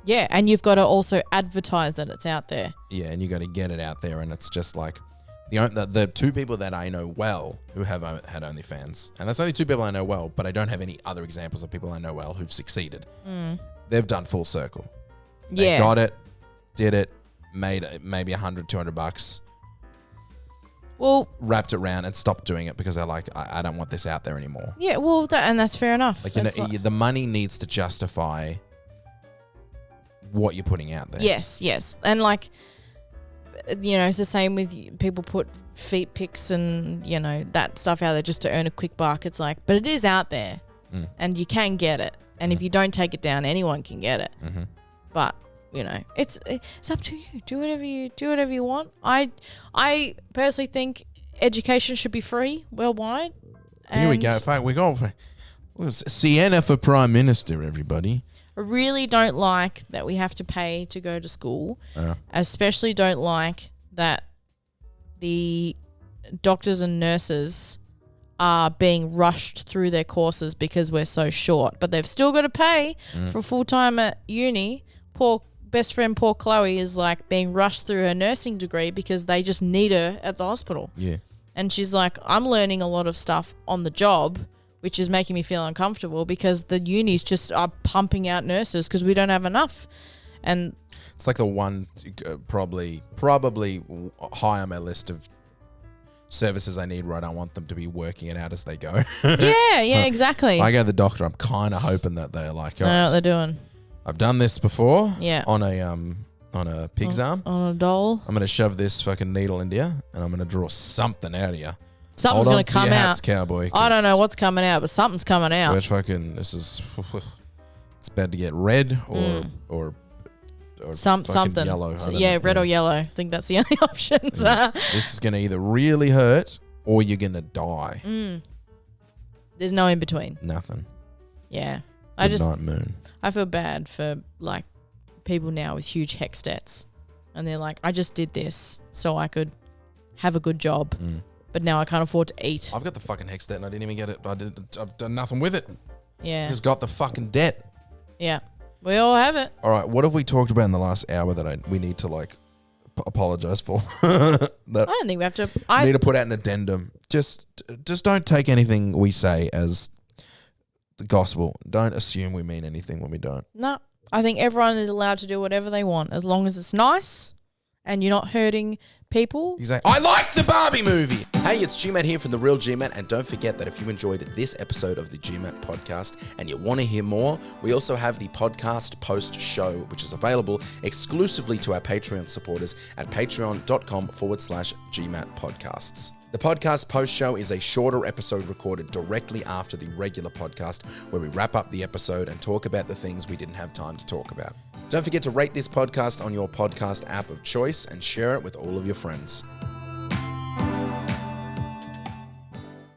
[SPEAKER 1] Yeah, and you've got to also advertise that it's out there.
[SPEAKER 3] Yeah, and you got to get it out there, and it's just like the two people that I know well who have had OnlyFans, and that's only two people I know well, but I don't have any other examples of people I know well who've succeeded. They've done full circle. They got it, did it, made maybe $100, $200.
[SPEAKER 1] Well,
[SPEAKER 3] wrapped it around and stopped doing it because they're like, I don't want this out there anymore.
[SPEAKER 1] yeah, well, and that's fair enough.
[SPEAKER 3] Like,
[SPEAKER 1] That's
[SPEAKER 3] the money needs to justify what you're putting out there.
[SPEAKER 1] Yes. And like, it's the same with people put feet pics and, that stuff out there just to earn a quick buck. It's like, but it is out there and you can get it. And if you don't take it down, anyone can get it. But, it's up to you. Do whatever you want. I personally think education should be free worldwide.
[SPEAKER 3] Here we go. We go for Sienna for Prime Minister, everybody.
[SPEAKER 1] I really don't like that we have to pay to go to school. Especially don't like that the doctors and nurses are being rushed through their courses because we're so short. But they've still got to pay for full-time at uni. Poor best friend, poor Chloe, is like being rushed through her nursing degree because they just need her at the hospital.
[SPEAKER 3] Yeah.
[SPEAKER 1] And she's like, I'm learning a lot of stuff on the job, which is making me feel uncomfortable because the unis just are pumping out nurses because we don't have enough. And
[SPEAKER 3] it's like the one probably high on my list of services I need where I don't want them to be working it out as they go.
[SPEAKER 1] yeah, exactly.
[SPEAKER 3] I go to the doctor, I'm kind of hoping that they're like,
[SPEAKER 1] I know what they're doing.
[SPEAKER 3] I've done this before.
[SPEAKER 1] Yeah.
[SPEAKER 3] On a pig's arm.
[SPEAKER 1] On a doll.
[SPEAKER 3] I'm gonna shove this fucking needle into you, and I'm gonna draw something out of you.
[SPEAKER 1] Something's
[SPEAKER 3] Hold
[SPEAKER 1] going
[SPEAKER 3] on
[SPEAKER 1] to come
[SPEAKER 3] your
[SPEAKER 1] out.
[SPEAKER 3] hats, cowboy.
[SPEAKER 1] I don't know what's coming out, but something's coming out.
[SPEAKER 3] It's about to get red or
[SPEAKER 1] something
[SPEAKER 3] yellow.
[SPEAKER 1] Red or yellow. I think that's the only options.
[SPEAKER 3] Yeah. This is gonna either really hurt or you're gonna die.
[SPEAKER 1] There's no in between.
[SPEAKER 3] Nothing.
[SPEAKER 1] Yeah.
[SPEAKER 3] Good night, moon.
[SPEAKER 1] I feel bad for like people now with huge HECS debts, and they're like, I just did this so I could have a good job, but now I can't afford to eat.
[SPEAKER 3] I've got the fucking HECS debt and I didn't even get it. I've done nothing with it.
[SPEAKER 1] Yeah.
[SPEAKER 3] Just got the fucking debt.
[SPEAKER 1] Yeah. We all have it.
[SPEAKER 3] All right, what have we talked about in the last hour that we need to like apologize for? I
[SPEAKER 1] don't think we have to.
[SPEAKER 3] Need to put out an addendum. Just don't take anything we say as the gospel. Don't assume we mean anything when we don't.
[SPEAKER 1] No, I think everyone is allowed to do whatever they want as long as it's nice and you're not hurting people.
[SPEAKER 3] You say, I liked the Barbie movie. Hey, it's GMat here from The Real GMat, and don't forget that if you enjoyed this episode of the GMat podcast and you want to hear more, we also have the podcast post show, which is available exclusively to our Patreon supporters at patreon.com/GMat podcasts. The podcast post show is a shorter episode recorded directly after the regular podcast, where we wrap up the episode and talk about the things we didn't have time to talk about. Don't forget to rate this podcast on your podcast app of choice and share it with all of your friends.